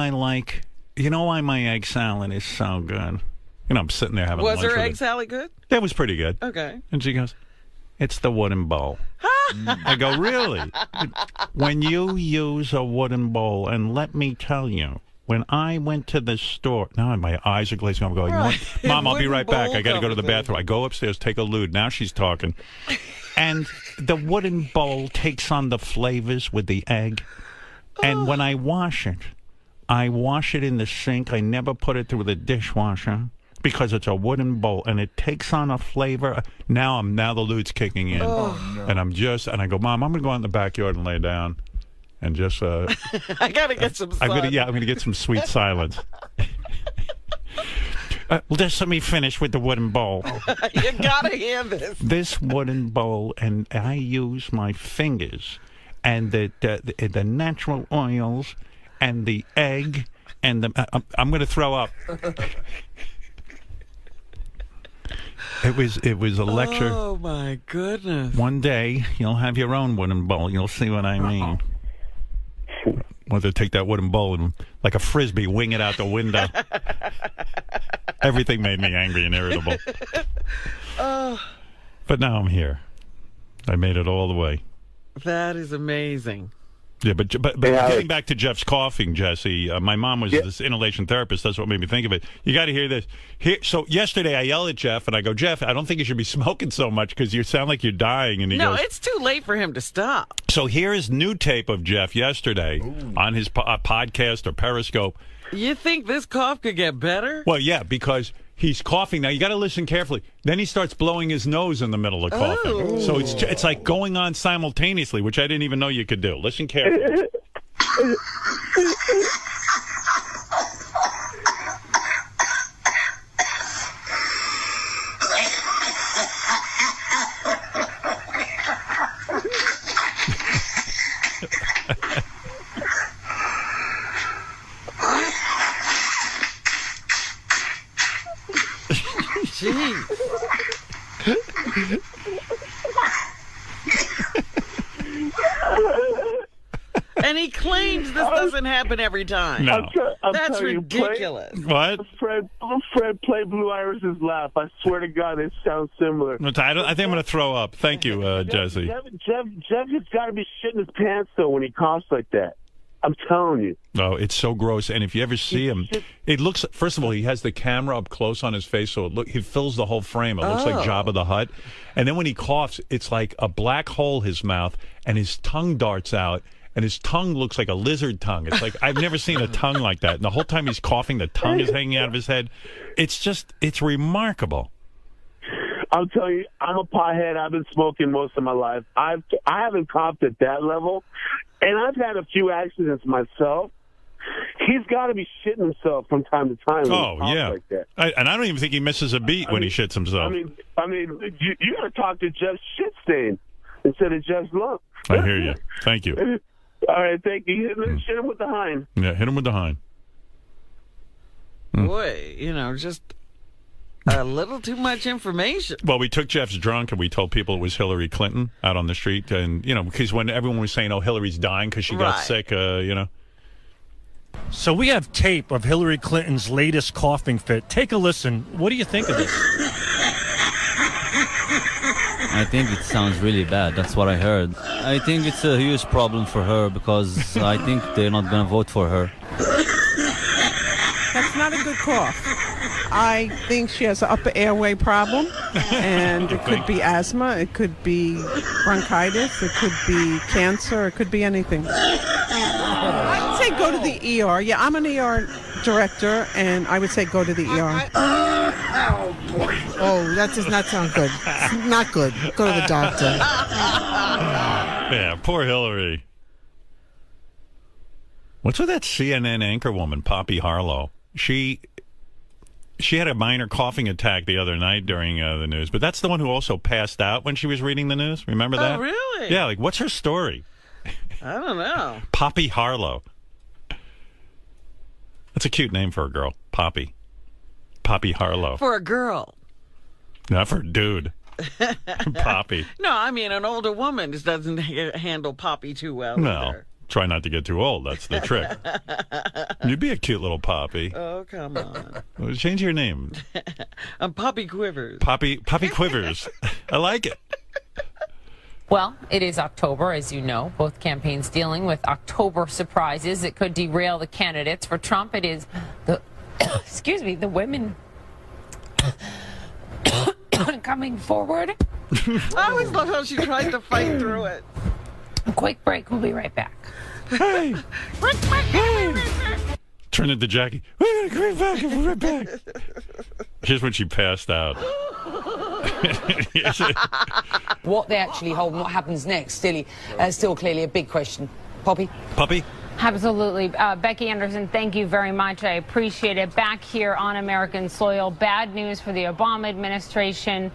S1: my egg salad is so good? I'm sitting there having lunch
S2: Was her
S1: with
S2: egg salad good?
S1: It was pretty good.
S2: Okay.
S1: And she goes, it's the wooden bowl. I go, really? When you use a wooden bowl, and let me tell you, when I went to the store, now my eyes are glazing. I'm going, Mom, I'll be right back. I got to go to the bathroom. I go upstairs, take a lewd. Now she's talking. And the wooden bowl takes on the flavors with the egg. And when I wash it in the sink. I never put it through the dishwasher because it's a wooden bowl, and it takes on a flavor. Now the lewd's kicking in. And I go, Mom, I'm going to go out in the backyard and lay down. And just
S2: I gotta get some sun.
S1: I'm gonna get some sweet silence. Just let me finish with the wooden bowl.
S2: You gotta hear this.
S1: This wooden bowl, and I use my fingers and the natural oils and the egg and I'm gonna throw up. It was a lecture.
S2: Oh my goodness!
S1: One day you'll have your own wooden bowl. You'll see what I mean. Want to take that wooden bowl and, like a frisbee, wing it out the window. Everything made me angry and irritable. But now I'm here. I made it all the way.
S2: That is amazing.
S1: Yeah, but getting back to Jeff's coughing, Jesse, my mom was this inhalation therapist. That's what made me think of it. You got to hear this. So yesterday I yell at Jeff, and I go, Jeff, I don't think you should be smoking so much because you sound like you're dying. And he goes,
S2: it's too late for him to stop.
S1: So here is new tape of Jeff yesterday on his podcast or Periscope.
S2: You think this cough could get better?
S1: Well, yeah, because he's coughing. Now, you got to listen carefully. Then he starts blowing his nose in the middle of coughing.
S2: Oh.
S1: So it's like going on simultaneously, which I didn't even know you could do. Listen carefully.
S2: Jeez. And he claims this doesn't happen every time.
S1: No.
S2: That's ridiculous.
S1: What?
S5: Fred, play Blue Iris's laugh. I swear to God, it sounds similar.
S1: I think I'm going to throw up. Thank you, Jesse.
S5: Jeff has got to be shitting his pants, though, when he coughs like that. I'm telling you.
S1: Oh, it's so gross. And if you ever see him, it looks, first of all, he has the camera up close on his face, so he fills the whole frame. It looks like Jabba the Hutt. And then when he coughs, it's like a black hole, his mouth, and his tongue darts out, and his tongue looks like a lizard tongue. It's like, I've never seen a tongue like that. And the whole time he's coughing, the tongue is hanging out of his head. It's remarkable.
S5: I'm telling you, I'm a pothead. I've been smoking most of my life. I haven't coughed at that level, and I've had a few accidents myself. he's got to be shitting himself from time to time.
S1: Oh, yeah.
S5: Like that.
S1: And I don't even think he misses a beat when he shits himself.
S5: I mean, you got to talk to Jeff Shitstain instead of Jeff Lump.
S1: I hear you. Thank you.
S5: All right, thank you. Hit him with the hind.
S1: Yeah, hit him with the hind.
S2: Boy, just a little too much information.
S1: Well, we took Jeff's drunk and we told people it was Hillary Clinton out on the street. And, because when everyone was saying, Hillary's dying because she got sick,
S6: So we have tape of Hillary Clinton's latest coughing fit. Take a listen. What do you think of this?
S7: I think it sounds really bad. That's what I heard. I think it's a huge problem for her because I think they're not going to vote for her.
S8: That's not a good cough. I think she has an upper airway problem, and it could be asthma, it could be bronchitis, it could be cancer, it could be anything. I'd say go to the ER. Yeah, I'm an ER director, and I would say go to the ER.
S24: Oh, that does not sound good. It's not good. Go to the doctor.
S1: Yeah, poor Hillary. What's with that CNN anchor woman, Poppy Harlow? She had a minor coughing attack the other night during the news, but that's the one who also passed out when she was reading the news. Remember that?
S2: Oh, really?
S1: Yeah, what's her story?
S2: I don't know.
S1: Poppy Harlow. That's a cute name for a girl. Poppy Harlow.
S2: For a girl.
S1: Not for a dude. Poppy.
S2: No, I mean, an older woman just doesn't handle Poppy too well.
S1: No.
S2: Either.
S1: Try not to get too old. That's the trick. You'd be a cute little Poppy.
S2: Oh, come on.
S1: Well, change your name.
S2: I'm Poppy Quivers.
S1: Poppy Quivers. I like it.
S25: Well, it is October, as you know. Both campaigns dealing with October surprises that could derail the candidates. For Trump, it is the, the women coming forward.
S2: I always love how she tried to fight through it.
S25: A quick break. We'll be right back.
S1: Hey! Turn into Jackie. We're going to come back and we're right back. Here's when she passed out.
S26: What they actually hold and what happens next still clearly a big question. Poppy?
S25: Absolutely. Becky Anderson, thank you very much. I appreciate it. Back here on American soil, bad news for the Obama administration.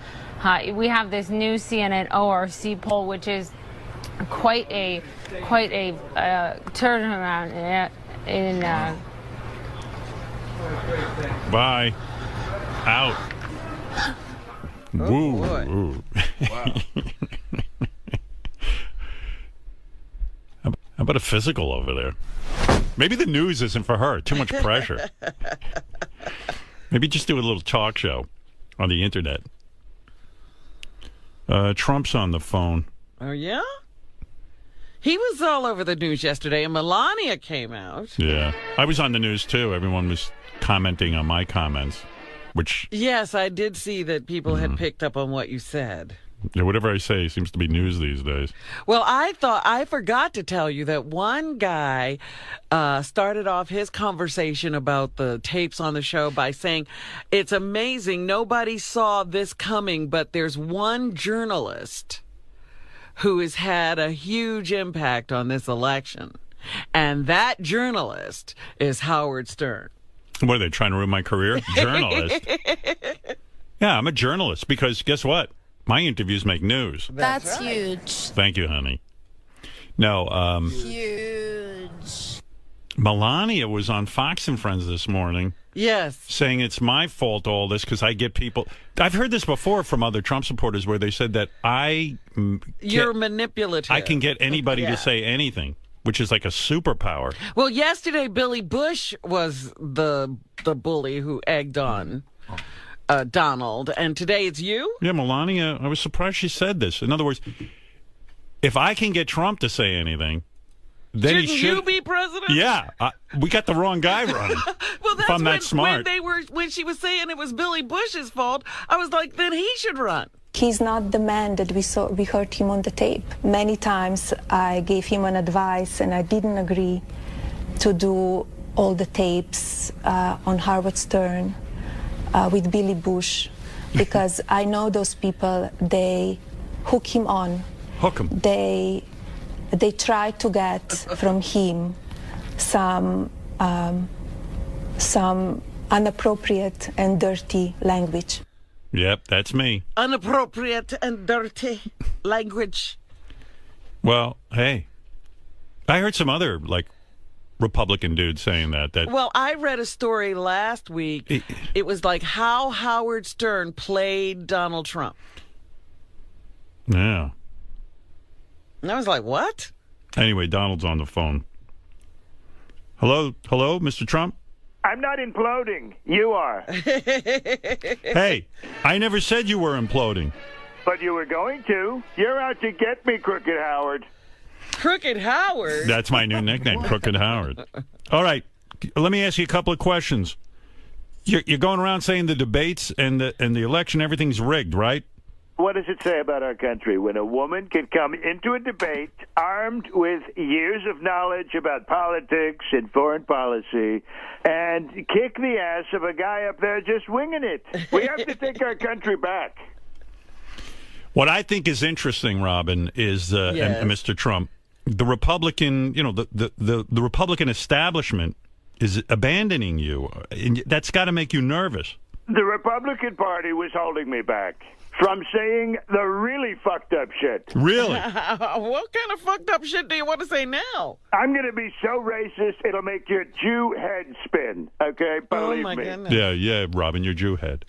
S25: We have this new CNN ORC poll, which is quite a turnaround in.
S1: Bye. Out. Woo. Woo.
S2: Wow.
S1: How about a physical over there? Maybe the news isn't for her. Too much pressure. Maybe just do a little talk show on the internet. Trump's on the phone.
S2: Oh, yeah? He was all over the news yesterday, and Melania came out.
S1: Yeah. I was on the news, too. Everyone was commenting on my comments, which...
S2: Yes, I did see that people had picked up on what you said.
S1: Yeah, whatever I say seems to be news these days.
S2: Well, I forgot to tell you that one guy started off his conversation about the tapes on the show by saying, it's amazing, nobody saw this coming, but there's one journalist who has had a huge impact on this election. And that journalist is Howard Stern.
S1: What are they, trying to ruin my career? Journalist? Yeah, I'm a journalist because guess what? My interviews make news.
S27: That's huge.
S1: Thank you, honey. No,
S27: huge.
S1: Melania was on Fox and Friends this morning.
S2: Yes.
S1: Saying it's my fault, all this, because I get people... I've heard this before from other Trump supporters where they said that
S2: you're manipulative.
S1: I can get anybody to say anything, which is like a superpower.
S2: Well, yesterday, Billy Bush was the bully who egged on Donald, and today it's you?
S1: Yeah, Melania, I was surprised she said this. In other words, if I can get Trump to say anything... Then
S2: Shouldn't you be president?
S1: Yeah, we got the wrong guy running.
S2: Well, that's
S1: if I'm that smart.
S2: When she was saying it was Billy Bush's fault, I was like, then he should run.
S28: He's not the man that we heard him on the tape. Many times I gave him an advice and I didn't agree to do all the tapes on Howard Stern with Billy Bush because I know those people, they hook him on.
S1: Hook him.
S28: They try to get from him some some inappropriate and dirty language.
S1: Yep, that's me.
S2: Inappropriate and dirty language.
S1: Well, hey, I heard some other, like, Republican dude saying that.
S2: Well, I read a story last week. It was like how Howard Stern played Donald Trump.
S1: Yeah.
S2: And I was like, what?
S1: Anyway, Donald's on the phone. Hello, Mr. Trump?
S3: I'm not imploding. You are.
S1: Hey, I never said you were imploding.
S3: But you were going to. You're out to get me, Crooked Howard.
S2: Crooked Howard?
S1: That's my new nickname, Crooked Howard. All right, let me ask you a couple of questions. You're going around saying the debates and the election, everything's rigged, right?
S3: What does it say about our country when a woman can come into a debate armed with years of knowledge about politics and foreign policy and kick the ass of a guy up there just winging it? We have to take our country back.
S1: What I think is interesting, Robin, is and Mr. Trump, the Republican, the Republican establishment is abandoning you, and that's got to make you nervous.
S3: The Republican Party was holding me back from saying the really fucked up shit.
S1: Really?
S2: What kind of fucked up shit do you want to say now?
S3: I'm going to be so racist, it'll make your Jew head spin, okay? Believe me.
S2: Goodness.
S1: Yeah, Robin, your Jew head.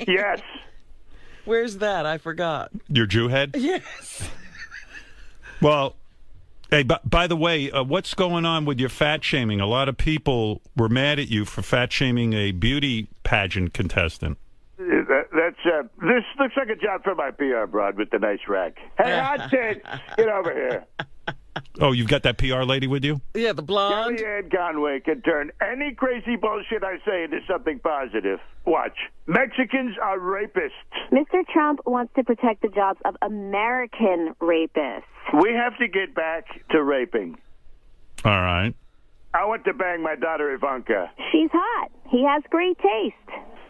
S3: Yes.
S2: Where's that? I forgot.
S1: Your Jew head?
S2: Yes.
S1: Well, hey, by the way, what's going on with your fat shaming? A lot of people were mad at you for fat shaming a beauty pageant contestant.
S3: This looks like a job for my PR broad with the nice rack. Hey, hot tits, get over here.
S1: Oh, you've got that PR lady with you?
S2: Yeah, the blonde.
S3: Kellyanne Conway can turn any crazy bullshit I say into something positive. Watch. Mexicans are rapists.
S9: Mr. Trump wants to protect the jobs of American rapists.
S3: We have to get back to raping.
S1: All right.
S3: I want to bang my daughter Ivanka.
S9: She's hot. He has great taste.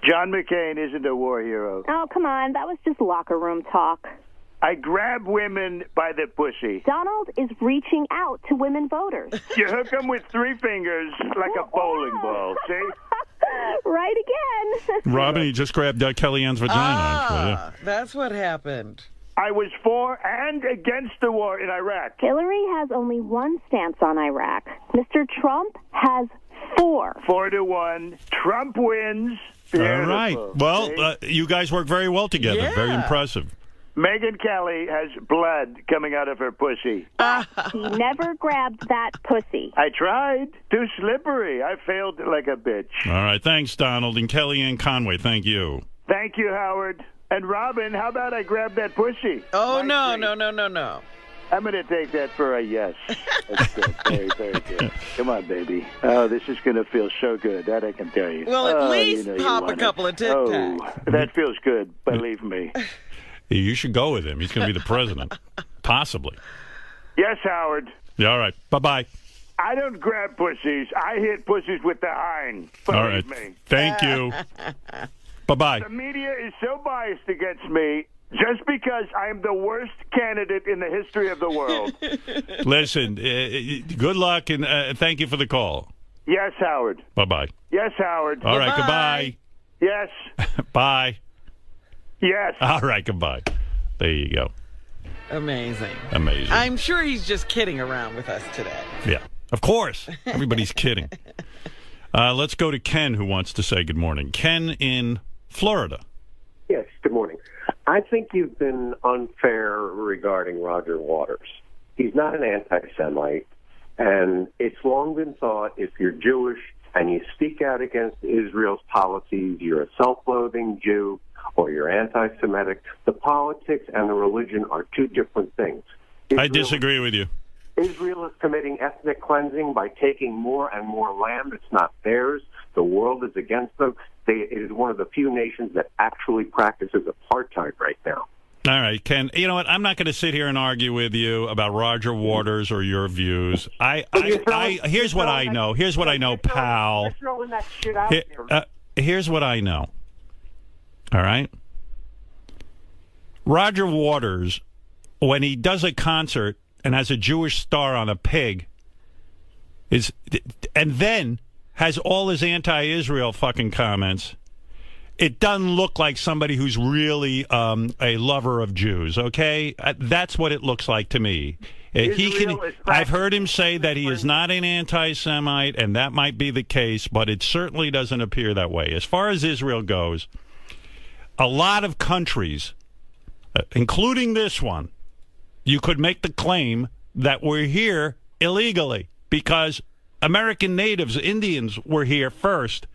S3: John McCain isn't a war hero.
S9: Oh, come on. That was just locker room talk.
S3: I grab women by the pussy.
S9: Donald is reaching out to women voters.
S3: You hook them with 3 fingers like a bowling ball, see?
S9: Right again.
S1: Robin, he just grabbed Kellyanne's vagina.
S2: That's what happened.
S3: I was for and against the war in Iraq.
S9: Hillary has only one stance on Iraq. Mr. Trump has 4.
S3: 4-1. Trump wins. Beautiful.
S1: All right. Well, you guys work very well together.
S2: Yeah.
S1: Very impressive.
S3: Megyn Kelly has blood coming out of her pussy.
S9: He never grabbed that pussy.
S3: I tried. Too slippery. I failed like a bitch.
S1: All right. Thanks, Donald. And Kellyanne Conway, thank you.
S3: Thank you, Howard. And Robin, how about I grab that pussy?
S2: Oh, no.
S3: I'm going to take that for a yes. That's good. Very, very good. Come on, baby. Oh, this is going to feel so good. That I can tell you.
S2: Well, at least pop a couple of Tic Tacs.
S3: Oh, that feels good. Believe me.
S1: You should go with him. He's going to be the president. Possibly.
S3: Yes, Howard.
S1: Yeah, all right. Bye-bye.
S3: I don't grab pussies. I hit pussies with the iron. Believe me.
S1: Thank you. Bye-bye.
S3: The media is so biased against me just because I'm the worst candidate in the history of the world.
S1: Listen, good luck, and thank you for the call.
S3: Yes, Howard.
S1: Bye-bye.
S3: Yes, Howard.
S1: All right, goodbye.
S3: Yes.
S1: Bye.
S3: Yes.
S1: All right, goodbye. There you go.
S2: Amazing.
S1: I'm
S2: sure he's just kidding around with us today.
S1: Yeah, of course. Everybody's kidding. Let's go to Ken, who wants to say good morning. Ken in Florida.
S10: Yes, good morning. I think you've been unfair regarding Roger Waters. He's not an anti-Semite, and it's long been thought if you're Jewish and you speak out against Israel's policies, you're a self-loathing Jew or you're anti-Semitic. The politics and the religion are 2 different things.
S1: I disagree with you.
S10: Israel is committing ethnic cleansing by taking more and more land that's not theirs. The world is against them. It is one of the few nations that actually practices apartheid right now.
S1: All right, Ken. You know what? I'm not going to sit here and argue with you about Roger Waters or your views. Here's what I know. Here's what I know, pal.
S10: You're throwing that shit out there.
S1: Here's what I know. All right? Roger Waters, when he does a concert and has a Jewish star on a pig, and then has all his anti-Israel fucking comments, it doesn't look like somebody who's really a lover of Jews, okay? That's what it looks like to me. I've heard him say that he is not an anti-Semite, and that might be the case, but it certainly doesn't appear that way. As far as Israel goes, a lot of countries, including this one, you could make the claim that we're here illegally because American natives, Indians, were here first.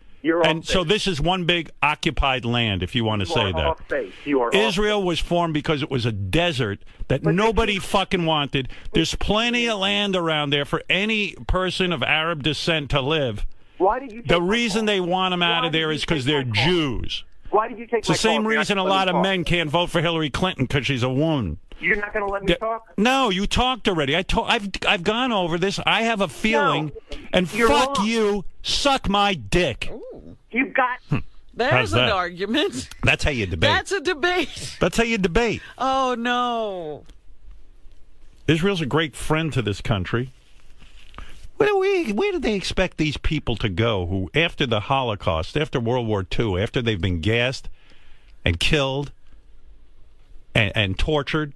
S1: So this is one big occupied land, if you want to say that. Israel was formed because it was a desert that nobody fucking wanted. There's plenty of land around there for any person of Arab descent to live.
S10: Why did you?
S1: The reason they want them out of there is because they're Jews.
S10: Why did you take?
S1: It's the same reason a lot of men can't vote for Hillary Clinton because she's a woman.
S10: You're not going to let me talk?
S1: No, you talked already. I've gone over this. I have a feeling, and fuck
S10: wrong.
S1: you, suck my dick.
S10: Ooh. You've got.
S2: There's an argument.
S1: That's how you debate.
S2: That's a debate.
S1: That's how you debate.
S2: Oh, no.
S1: Israel's a great friend to this country. Where do they expect these people to go who, after the Holocaust, after World War II, after they've been gassed and killed and tortured,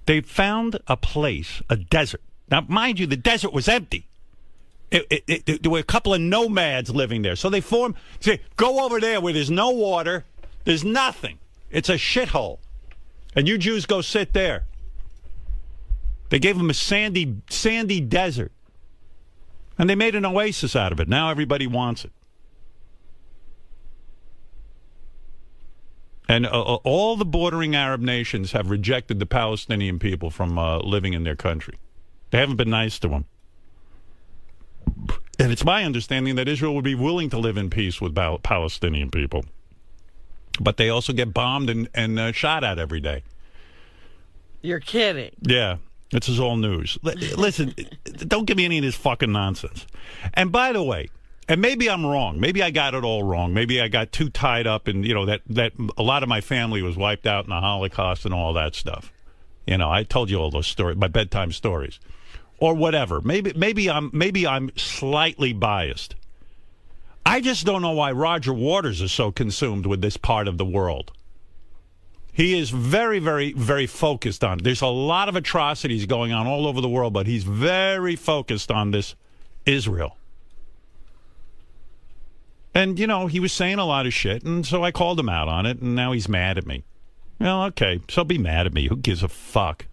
S1: they found a place, a desert. Now, mind you, the desert was empty. There were a couple of nomads living there. So they say, go over there where there's no water, there's nothing. It's a shithole. And you Jews go sit there. They gave them a sandy desert. And they made an oasis out of it. Now everybody wants it. And all the bordering Arab nations have rejected the Palestinian people from living in their country. They haven't been nice to them. And it's my understanding that Israel would be willing to live in peace with Palestinian people. But they also get bombed and shot at every day.
S2: You're kidding.
S1: Yeah. This is all news. Listen, don't give me any of this fucking nonsense. And by the way, and maybe I'm wrong. Maybe I got it all wrong. Maybe I got too tied up in, that a lot of my family was wiped out in the Holocaust and all that stuff. I told you all those stories, my bedtime stories. Or whatever. Maybe I'm slightly biased. I just don't know why Roger Waters is so consumed with this part of the world. He is very, very, very focused on it. There's a lot of atrocities going on all over the world, but he's very focused on this Israel. And, he was saying a lot of shit, and so I called him out on it, and now he's mad at me. Well, okay, so be mad at me. Who gives a fuck?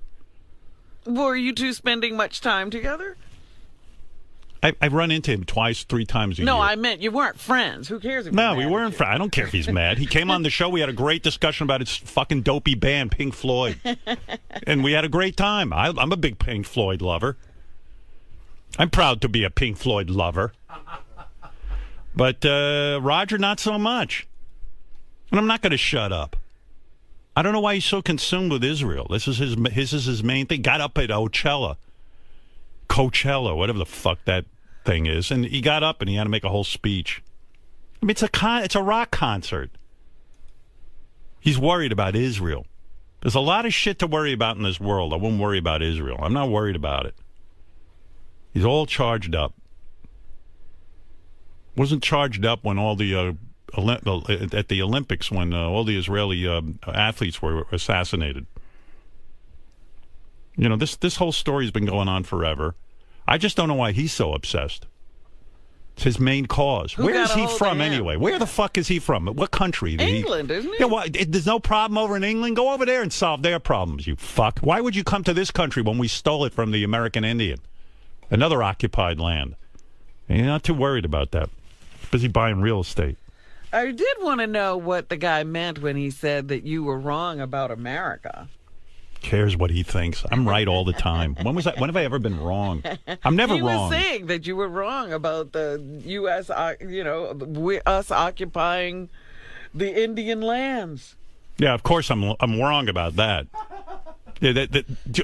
S2: Were you two spending much time together?
S1: I run into him 2-3 times a year.
S2: No, I meant you weren't friends. Who cares if
S1: No, we weren't friends. I don't care if he's mad. He came on the show. We had a great discussion about his fucking dopey band, Pink Floyd. And we had a great time. I'm a big Pink Floyd lover. I'm proud to be a Pink Floyd lover. But Roger, not so much. And I'm not going to shut up. I don't know why he's so consumed with Israel. This is his main thing. Got up at Coachella, whatever the fuck that thing is, and he got up and he had to make a whole speech. I mean, it's a rock concert. He's worried about Israel. There's a lot of shit to worry about in this world. I wouldn't worry about Israel. I'm not worried about it. He's all charged up. Wasn't charged up when all the at the Olympics when all the Israeli athletes were assassinated. This whole story's been going on forever. I just don't know why he's so obsessed. It's his main cause. Where is he from anyway? Where the fuck is he from? What country?
S2: England, isn't it?
S1: Yeah, well, there's no problem over in England. Go over there and solve their problems, you fuck. Why would you come to this country when we stole it from the American Indian? Another occupied land. And you're not too worried about that. Busy buying real estate.
S2: I did want to know what the guy meant when he said that you were wrong about America.
S1: Cares what he thinks. I'm right all the time. When have I ever been wrong? I'm never wrong.
S2: He was saying that you were wrong about the U.S., us occupying the Indian lands.
S1: Yeah, of course I'm wrong about that. Yeah,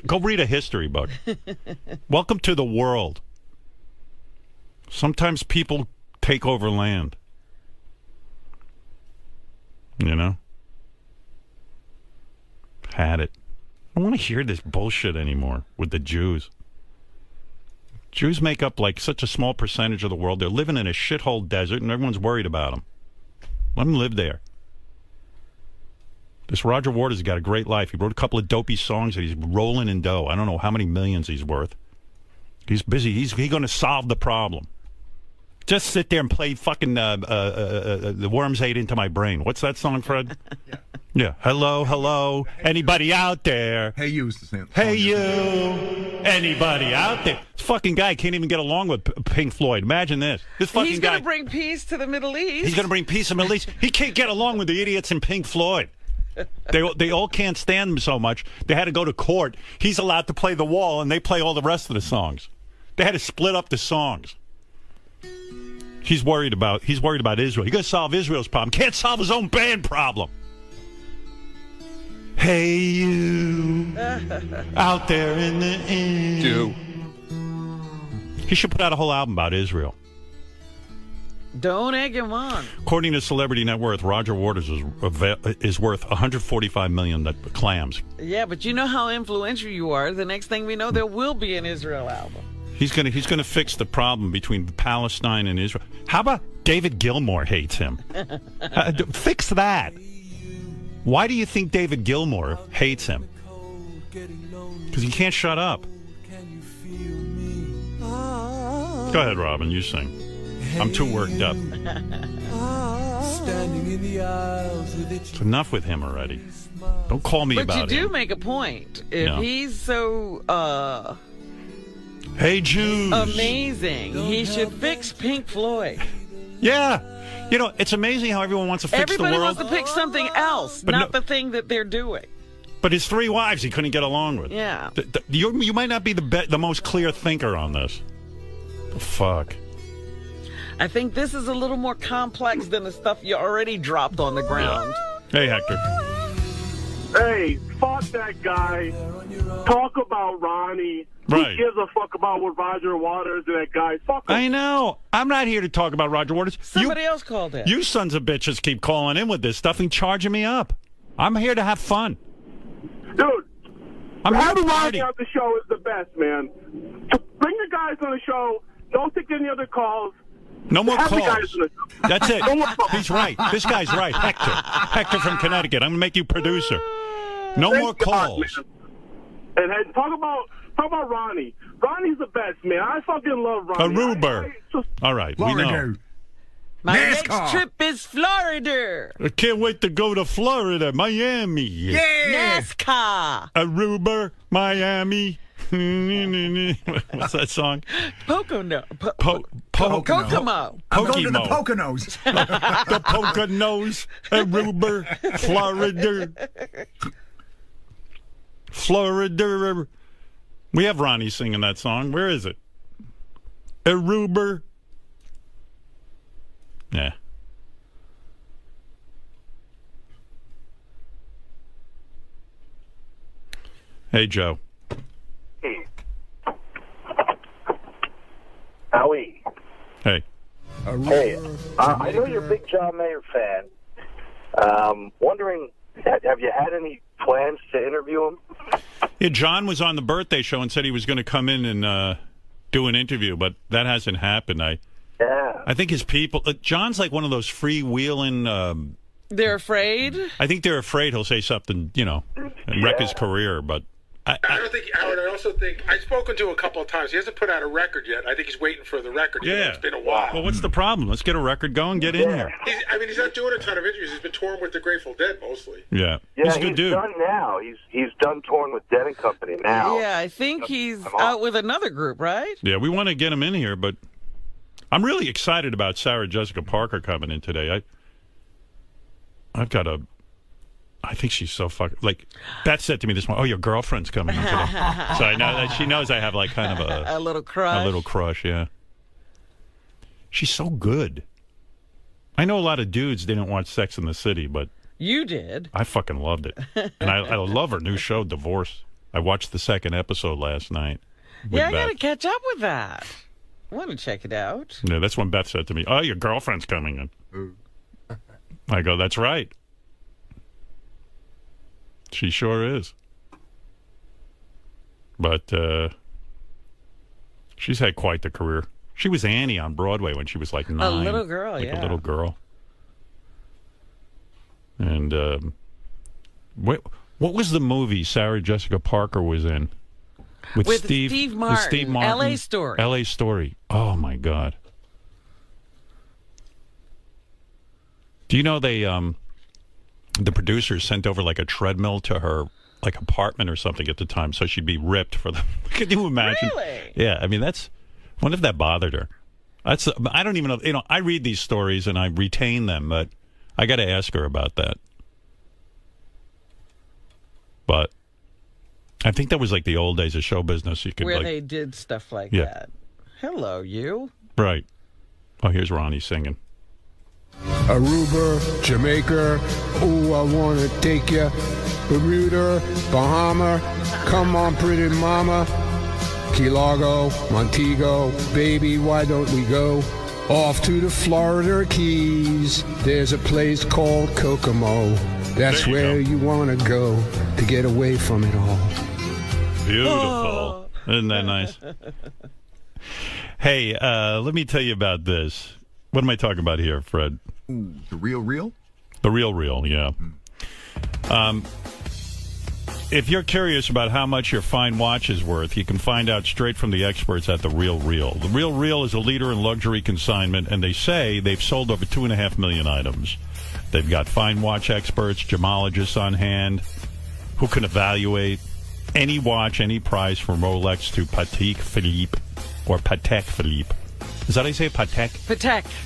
S1: go read a history book. Welcome to the world. Sometimes people take over land. Had it. I don't want to hear this bullshit anymore with the Jews. Jews make up like such a small percentage of the world. They're living in a shithole desert, and everyone's worried about them. Let them live there. This Roger Waters has got a great life. He wrote a couple of dopey songs that he's rolling in dough. I don't know how many millions he's worth. He's busy. He's going to solve the problem. Just sit there and play fucking The Worms Ate Into My Brain. What's that song, Fred? Yeah. Hello, hello. Anybody out there?
S4: Hey, you. Is the same.
S1: Hey, you. Anybody out there? This fucking guy can't even get along with Pink Floyd. Imagine this. This fucking
S2: He's going to bring peace to the Middle East.
S1: He's going to bring peace to the Middle East. He can't get along with the idiots in Pink Floyd. They all can't stand him so much. They had to go to court. He's allowed to play The Wall, and they play all the rest of the songs. They had to split up the songs. He's worried about Israel. He got to solve Israel's problem. Can't solve his own band problem. Hey, you out there in the end.
S4: Jew.
S1: He should put out a whole album about Israel.
S2: Don't egg him on.
S1: According to Celebrity Net Worth, Roger Waters is worth $145 million clams.
S2: Yeah, but you know how influential you are. The next thing we know, there will be an Israel album.
S1: He's gonna fix the problem between Palestine and Israel. How about David Gilmour hates him? Fix that. Why do you think David Gilmour hates him? Because he can't shut up. Go ahead, Robin. You sing. I'm too worked up. It's enough with him already. Don't call me about him.
S2: But you do make a point. If he's so
S1: hey, Jews.
S2: amazing, he should fix Pink Floyd.
S1: Yeah. You know, it's amazing how everyone wants to fix the world.
S2: Everybody wants to pick something else,
S1: but
S2: not the thing that they're doing.
S1: But his 3 wives he couldn't get along with.
S2: Yeah.
S1: You might not be the most clear thinker on this. The fuck.
S2: I think this is a little more complex than the stuff you already dropped on the ground.
S1: Yeah. Hey, Hector.
S5: Hey, fuck that guy. Talk about Ronnie.
S1: Right.
S5: Who gives a fuck about what Roger Waters and that guy? Fuck him.
S1: I know. I'm not here to talk about Roger Waters.
S2: Somebody else called in.
S1: You sons of bitches keep calling in with this stuff and charging me up. I'm here to have fun.
S5: Dude,
S1: having
S5: Ronnie on the show is the best, man. So bring the guys on the show. Don't take any other calls.
S1: No more
S5: Have the
S1: calls.
S5: guys on the show.
S1: That's it.
S5: No more calls.
S1: He's right. This guy's right. Hector from Connecticut. I'm going to make you producer. No
S5: Thank
S1: more
S5: God,
S1: calls.
S5: man. And talk about Ronnie. Ronnie's the best, man. I fucking love Ronnie.
S1: Aruba. All right, we know.
S2: My
S1: NASCAR.
S2: next trip is Florida.
S1: I can't wait to go to Florida, Miami.
S2: Yeah. NASCAR.
S1: Aruba, Miami. What's that song?
S2: Pocono.
S1: Kokomo.
S4: I'm going to the Poconos.
S1: The Poconos, Aruba, Florida. We have Ronnie singing that song. Where is it? Aruba. Yeah. Hey, Joe.
S11: Howie.
S1: Hey.
S11: Hey, I know you're a big John Mayer fan. Wondering, have you had any plans to interview him?
S1: Yeah, John was on the birthday show and said he was going to come in and do an interview, but that hasn't happened. I think his people... John's like one of those freewheeling...
S2: They're afraid?
S1: I think they're afraid he'll say something, and wreck his career, but...
S12: I don't think, Howard, I also think, I've spoken to him a couple of times. He hasn't put out a record yet. I think he's waiting for the record.
S1: Yeah.
S12: It's been a while.
S1: Well, what's the problem? Let's get a record going, get in here.
S12: He's not doing a ton of interviews. He's been touring with the Grateful Dead mostly.
S1: Yeah.
S11: Yeah,
S1: He's a good dude.
S11: Done now. He's done touring with Dead and Company now.
S2: Yeah, I think he's out with another group, right?
S1: Yeah, we want to get him in here, but I'm really excited about Sarah Jessica Parker coming in today. I think she's so fucking... Like, Beth said to me this morning, your girlfriend's coming in today. So I know that she knows I have, like, kind of
S2: a little crush.
S1: A little crush, yeah. She's so good. I know a lot of dudes didn't watch Sex in the City, but...
S2: You did.
S1: I fucking loved it. And I love her new show, Divorce. I watched the second episode last night.
S2: Yeah, I got to catch up with that. I want to check it out.
S1: Yeah, that's when Beth said to me, your girlfriend's coming in. I go, that's right. She sure is. But She's had quite the career. She was Annie on Broadway when she was like 9.
S2: A little girl,
S1: like
S2: yeah.
S1: a little girl. And what was the movie Sarah Jessica Parker was in? With Steve
S2: Martin.
S1: With Steve Martin.
S2: L.A. Story.
S1: L.A. Story. Oh, my God. Do you know they, the producers sent over like a treadmill to her like apartment or something at the time so she'd be ripped for them. Can you imagine?
S2: Really?
S1: Yeah, I mean, I wonder if that bothered her. I don't even know. I read these stories and I retain them, but I got to ask her about that. But I think that was like the old days of show business. You could
S2: where
S1: like,
S2: they did stuff like
S1: Yeah.
S2: that. Hello, you.
S1: Right. Oh, here's Ronnie singing.
S13: Aruba, Jamaica, ooh, I wanna take ya. Bermuda, Bahama, come on, pretty mama. Key Largo, Montego, baby, why don't we go off to the Florida Keys? There's a place called Kokomo. That's where you wanna go to get away from it all.
S1: Beautiful.
S2: Oh.
S1: Isn't that nice? Hey, let me tell you about this. What am I talking about here, Fred?
S4: Ooh, the real real?
S1: The real real, yeah. If you're curious about how much your fine watch is worth, you can find out straight from the experts at The Real Real. The Real Real is a leader in luxury consignment, and they say they've sold over 2.5 million items. They've got fine watch experts, gemologists on hand, who can evaluate any watch, any price, from Rolex to Patek Philippe, or Patek Philippe. Is that how you say it? Patek?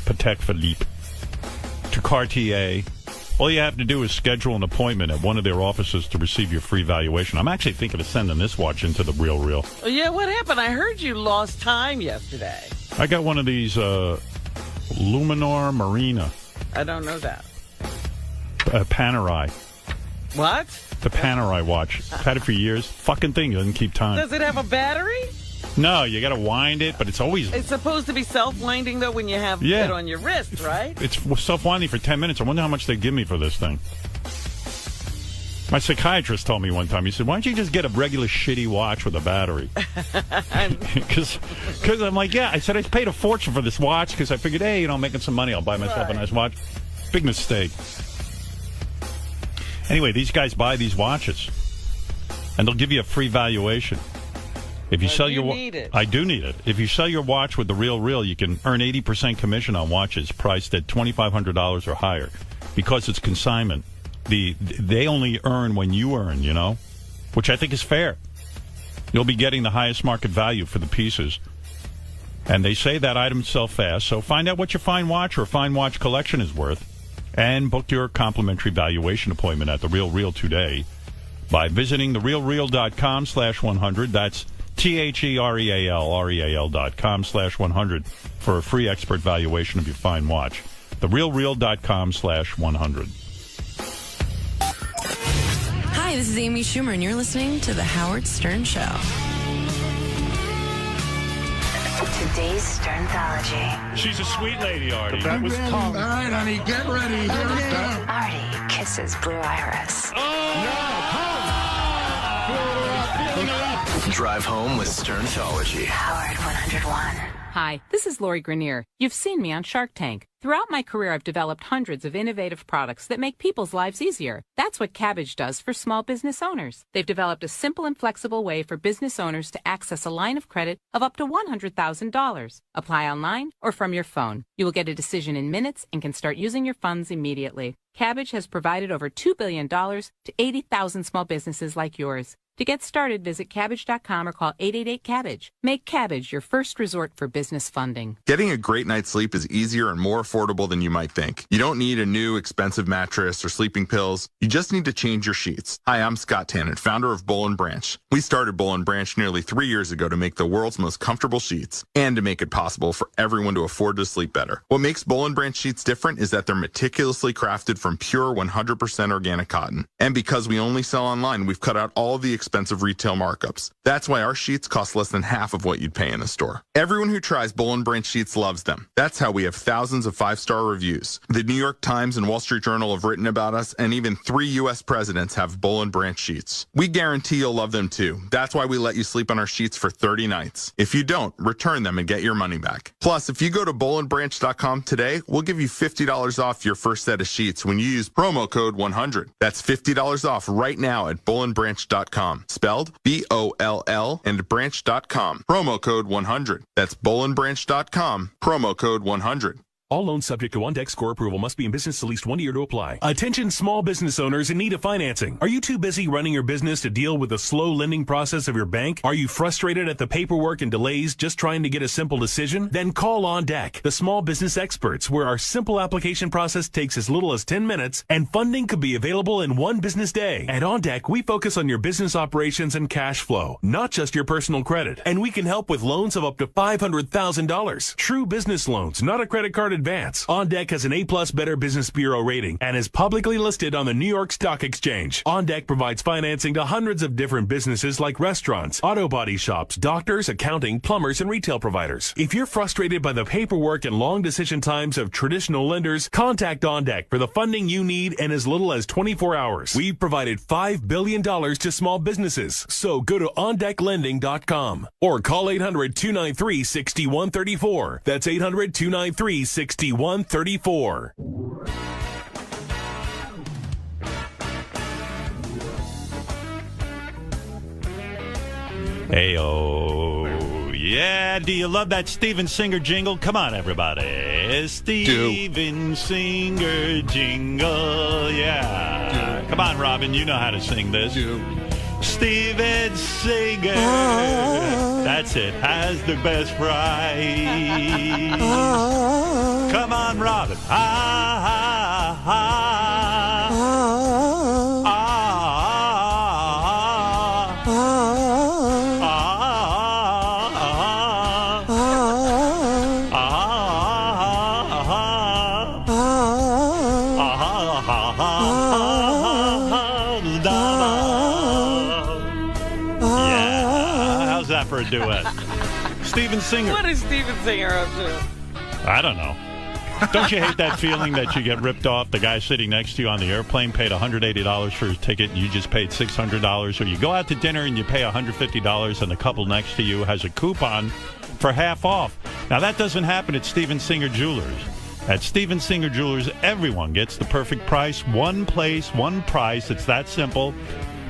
S1: Patek Philippe. To Cartier. All you have to do is schedule an appointment at one of their offices to receive your free valuation. I'm actually thinking of sending this watch into The Real Real.
S2: Yeah, what happened? I heard you lost time yesterday.
S1: I got one of these Luminor Marina.
S2: I don't know that.
S1: Panerai.
S2: What?
S1: The Panerai watch. I've had it for years. Fucking thing doesn't keep time.
S2: Does it have a battery?
S1: No, you got to wind it, but it's always...
S2: It's supposed to be self-winding, though, when you have it on your wrist, right?
S1: It's self-winding for 10 minutes. I wonder how much they give me for this thing. My psychiatrist told me one time, he said, why don't you just get a regular shitty watch with a battery? Because I'm like, yeah. I said, I paid a fortune for this watch because I figured, hey, I'm making some money. I'll buy myself a nice watch. Big mistake. Anyway, these guys buy these watches, and they'll give you a free valuation. If you sell your
S2: need it.
S1: I do need it. If you sell your watch with The Real Real, you can earn 80% commission on watches priced at $2,500 or higher. Because it's consignment, they only earn when you earn, which I think is fair. You'll be getting the highest market value for the pieces. And they say that items sell fast, so find out what your fine watch or fine watch collection is worth and book your complimentary valuation appointment at The Real Real today by visiting therealreal.com/100. That's TheRealReal.com/100 for a free expert valuation of your fine watch. TheRealReal.com/100.
S14: Hi, this is Amy Schumer, and you're listening to The Howard Stern Show.
S23: Today's Sternthology.
S1: She's a sweet lady, Artie.
S4: That was Tom. All right, honey, get ready.
S23: Artie kisses Blue Iris.
S15: Drive home with Sternthology.
S23: Howard 101.
S16: Hi, this is Lori Grenier. You've seen me on Shark Tank. Throughout my career, I've developed hundreds of innovative products that make people's lives easier. That's what Cabbage does for small business owners. They've developed a simple and flexible way for business owners to access a line of credit of up to $100,000. Apply online or from your phone. You will get a decision in minutes and can start using your funds immediately. Cabbage has provided over $2 billion to 80,000 small businesses like yours. To get started, visit Cabbage.com or call 888-CABBAGE. Make Cabbage your first resort for business funding.
S17: Getting a great night's sleep is easier and more affordable than you might think. You don't need a new, expensive mattress or sleeping pills. You just need to change your sheets. Hi, I'm Scott Tannant, founder of Boll & Branch. We started Boll & Branch nearly 3 years ago to make the world's most comfortable sheets and to make it possible for everyone to afford to sleep better. What makes Boll & Branch sheets different is that they're meticulously crafted from pure 100% organic cotton. And because we only sell online, we've cut out all of the expensive expensive retail markups. That's why our sheets cost less than half of what you'd pay in a store. Everyone who tries Boll & Branch sheets loves them. That's how we have thousands of 5-star reviews. The New York Times and Wall Street Journal have written about us, and even 3 U.S. presidents have Boll & Branch sheets. We guarantee you'll love them too. That's why we let you sleep on our sheets for 30 nights. If you don't, return them and get your money back. Plus, if you go to bollandbranch.com today, we'll give you $50 off your first set of sheets when you use promo code 100. That's $50 off right now at bollandbranch.com. Spelled B-O-L-L and branch.com. Promo code 100. That's bollandbranch.com. Promo code 100.
S6: All loans subject to on-deck score approval must be in business at least 1 year to apply. Attention small business owners in need of financing. Are you too busy running your business to deal with the slow lending process of your bank? Are you frustrated at the paperwork and delays just trying to get a simple decision? Then call On Deck, the small business experts, where our simple application process takes as little as 10 minutes and funding could be available in 1 business day. At On Deck, we focus on your business operations and cash flow, not just your personal credit. And we can help with loans of up to $500,000. True business loans, not a credit card advance. On Deck has an A+ Better Business Bureau rating and is publicly listed on the New York Stock Exchange. On Deck provides financing to hundreds of different businesses like restaurants, auto body shops, doctors, accounting, plumbers, and retail providers. If you're frustrated by the paperwork and long decision times of traditional lenders, contact On Deck for the funding you need in as little as 24 hours. We've provided $5 billion to small businesses. So go to OnDeckLending.com or call 800-293-6134. That's 800-293-6134.
S1: Hey-oh. Yeah, do you love that Steven Singer jingle? Come on, everybody. Steven Singer jingle, yeah. Come on, Robin, you know how to sing this. Steven Singer, that's it, has the best price. Come on, Robin. For a duet. Steven Singer.
S2: What is Steven Singer up to?
S1: I don't know. Don't you hate that feeling that you get ripped off? The guy sitting next to you on the airplane paid $180 for his ticket and you just paid $600. Or you go out to dinner and you pay $150 and the couple next to you has a coupon for half off. Now that doesn't happen at Steven Singer Jewelers. At Steven Singer Jewelers, everyone gets the perfect price. One place, one price. It's that simple.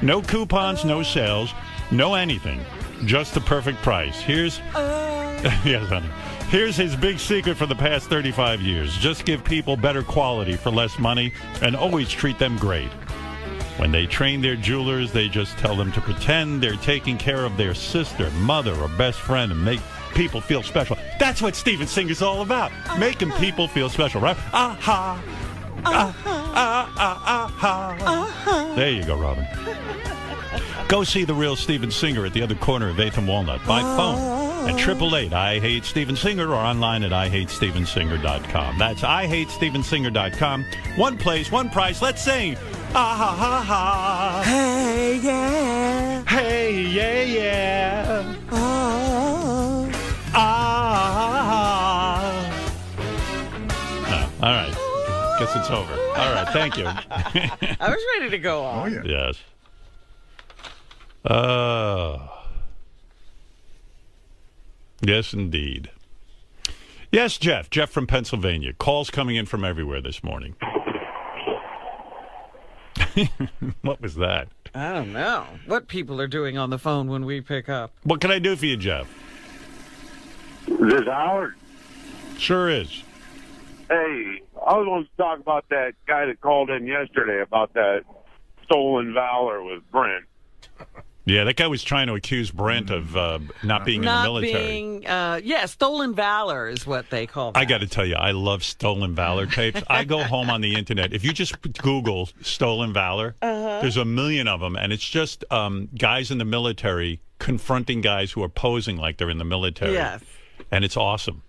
S1: No coupons, no sales, no anything. Just the perfect price. Here's yes, honey. Here's his big secret for the past 35 years. Just give people better quality for less money and always treat them great. When they train their jewelers, they just tell them to pretend they're taking care of their sister, mother, or best friend and make people feel special. That's what Steven Singer's all about. Making people feel special, right? There you go, Robin. Go see the real Steven Singer at the other corner of 8th and Walnut by phone at 888-I-HATE-STEVEN-SINGER or online at IHateStevenSinger.com. That's IHateStevenSinger.com. One place, one price. Let's sing.
S24: Hey, yeah.
S1: Hey, yeah, yeah. All right. Guess it's over. All right. Thank you.
S2: I was ready to go on.
S1: Oh, yeah. Yes. Yes, indeed. Yes, Jeff. Jeff from Pennsylvania. Calls coming in from everywhere this morning. What was that?
S2: I don't know what people are doing on the phone when we pick up.
S1: What can I do for you, Jeff?
S5: This is Howard.
S1: Sure is.
S5: Hey, I was going to talk about that guy that called in yesterday about that stolen valor with Brent.
S1: Yeah, that guy was trying to accuse Brent of not being in the military.
S2: Stolen valor is what they call that.
S1: I got to tell you, I love stolen valor tapes. I go home on the internet. If you just Google stolen valor, there's a million of them, and it's just guys in the military confronting guys who are posing like they're in the military.
S2: Yes.
S1: And it's awesome.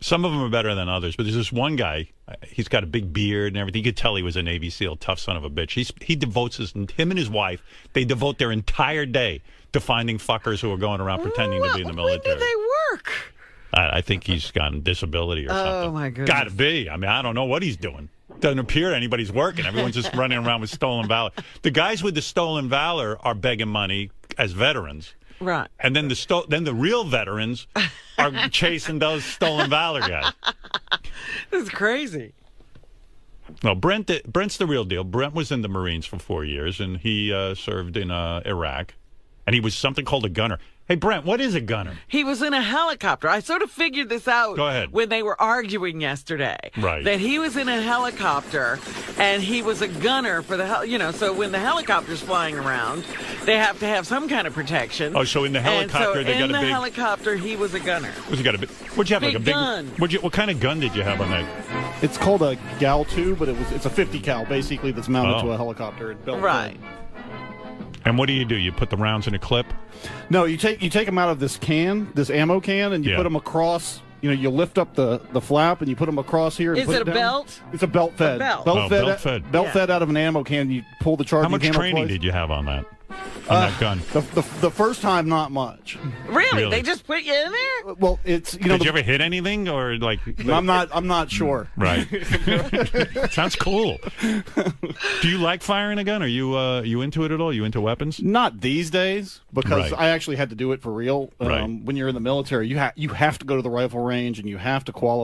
S1: Some of them are better than others, but there's this one guy. He's got a big beard and everything. You could tell he was a Navy SEAL, tough son of a bitch. He devotes him and his wife. They devote their entire day to finding fuckers who are going around pretending to be in the military.
S2: When do they work?
S1: I think he's got a disability or something.
S2: Oh my goodness!
S1: Got to be. I mean, I don't know what he's doing. Doesn't appear anybody's working. Everyone's just running around with stolen valor. The guys with the stolen valor are begging money as veterans.
S2: Right.
S1: And then the real veterans are chasing those stolen valor guys.
S2: This is crazy.
S1: No, Brent's the real deal. Brent was in the Marines for 4 years, and he served in Iraq. And he was something called a gunner. Hey, Brent, what is a gunner?
S2: He was in a helicopter. I sort of figured this out.
S1: Go ahead.
S2: When they were arguing yesterday.
S1: Right.
S2: That he was in a helicopter and he was a gunner for the so when the helicopter's flying around, they have to have some kind of protection.
S1: Oh, so in the helicopter they got a big...
S2: in the helicopter, he was a gunner.
S1: What'd you have,
S2: big
S1: like a big
S2: gun.
S1: What kind of gun did you have on that?
S7: It's called a Gal 2, but it's a 50 cal basically that's mounted to a helicopter.
S2: Right.
S1: And what do? You put the rounds in a clip?
S7: No, you take them out of this ammo can, and you put them across. You lift up the flap and you put them across here. And
S2: Is it a belt?
S7: It's a belt fed.
S2: Belt
S7: fed. Belt fed out of an ammo can. You pull the charge.
S1: How much training did you have on that? On that gun?
S7: The first time, not much.
S2: Really? They just put you in there?
S7: Well, it's
S1: Did you ever hit anything or like?
S7: I'm not sure.
S1: Right. Sounds cool. Do you like firing a gun? Are you into it at all? You into weapons?
S7: Not these days, because I actually had to do it for real.
S1: Right.
S7: When you're in the military, you have to go to the rifle range and you have to qualify.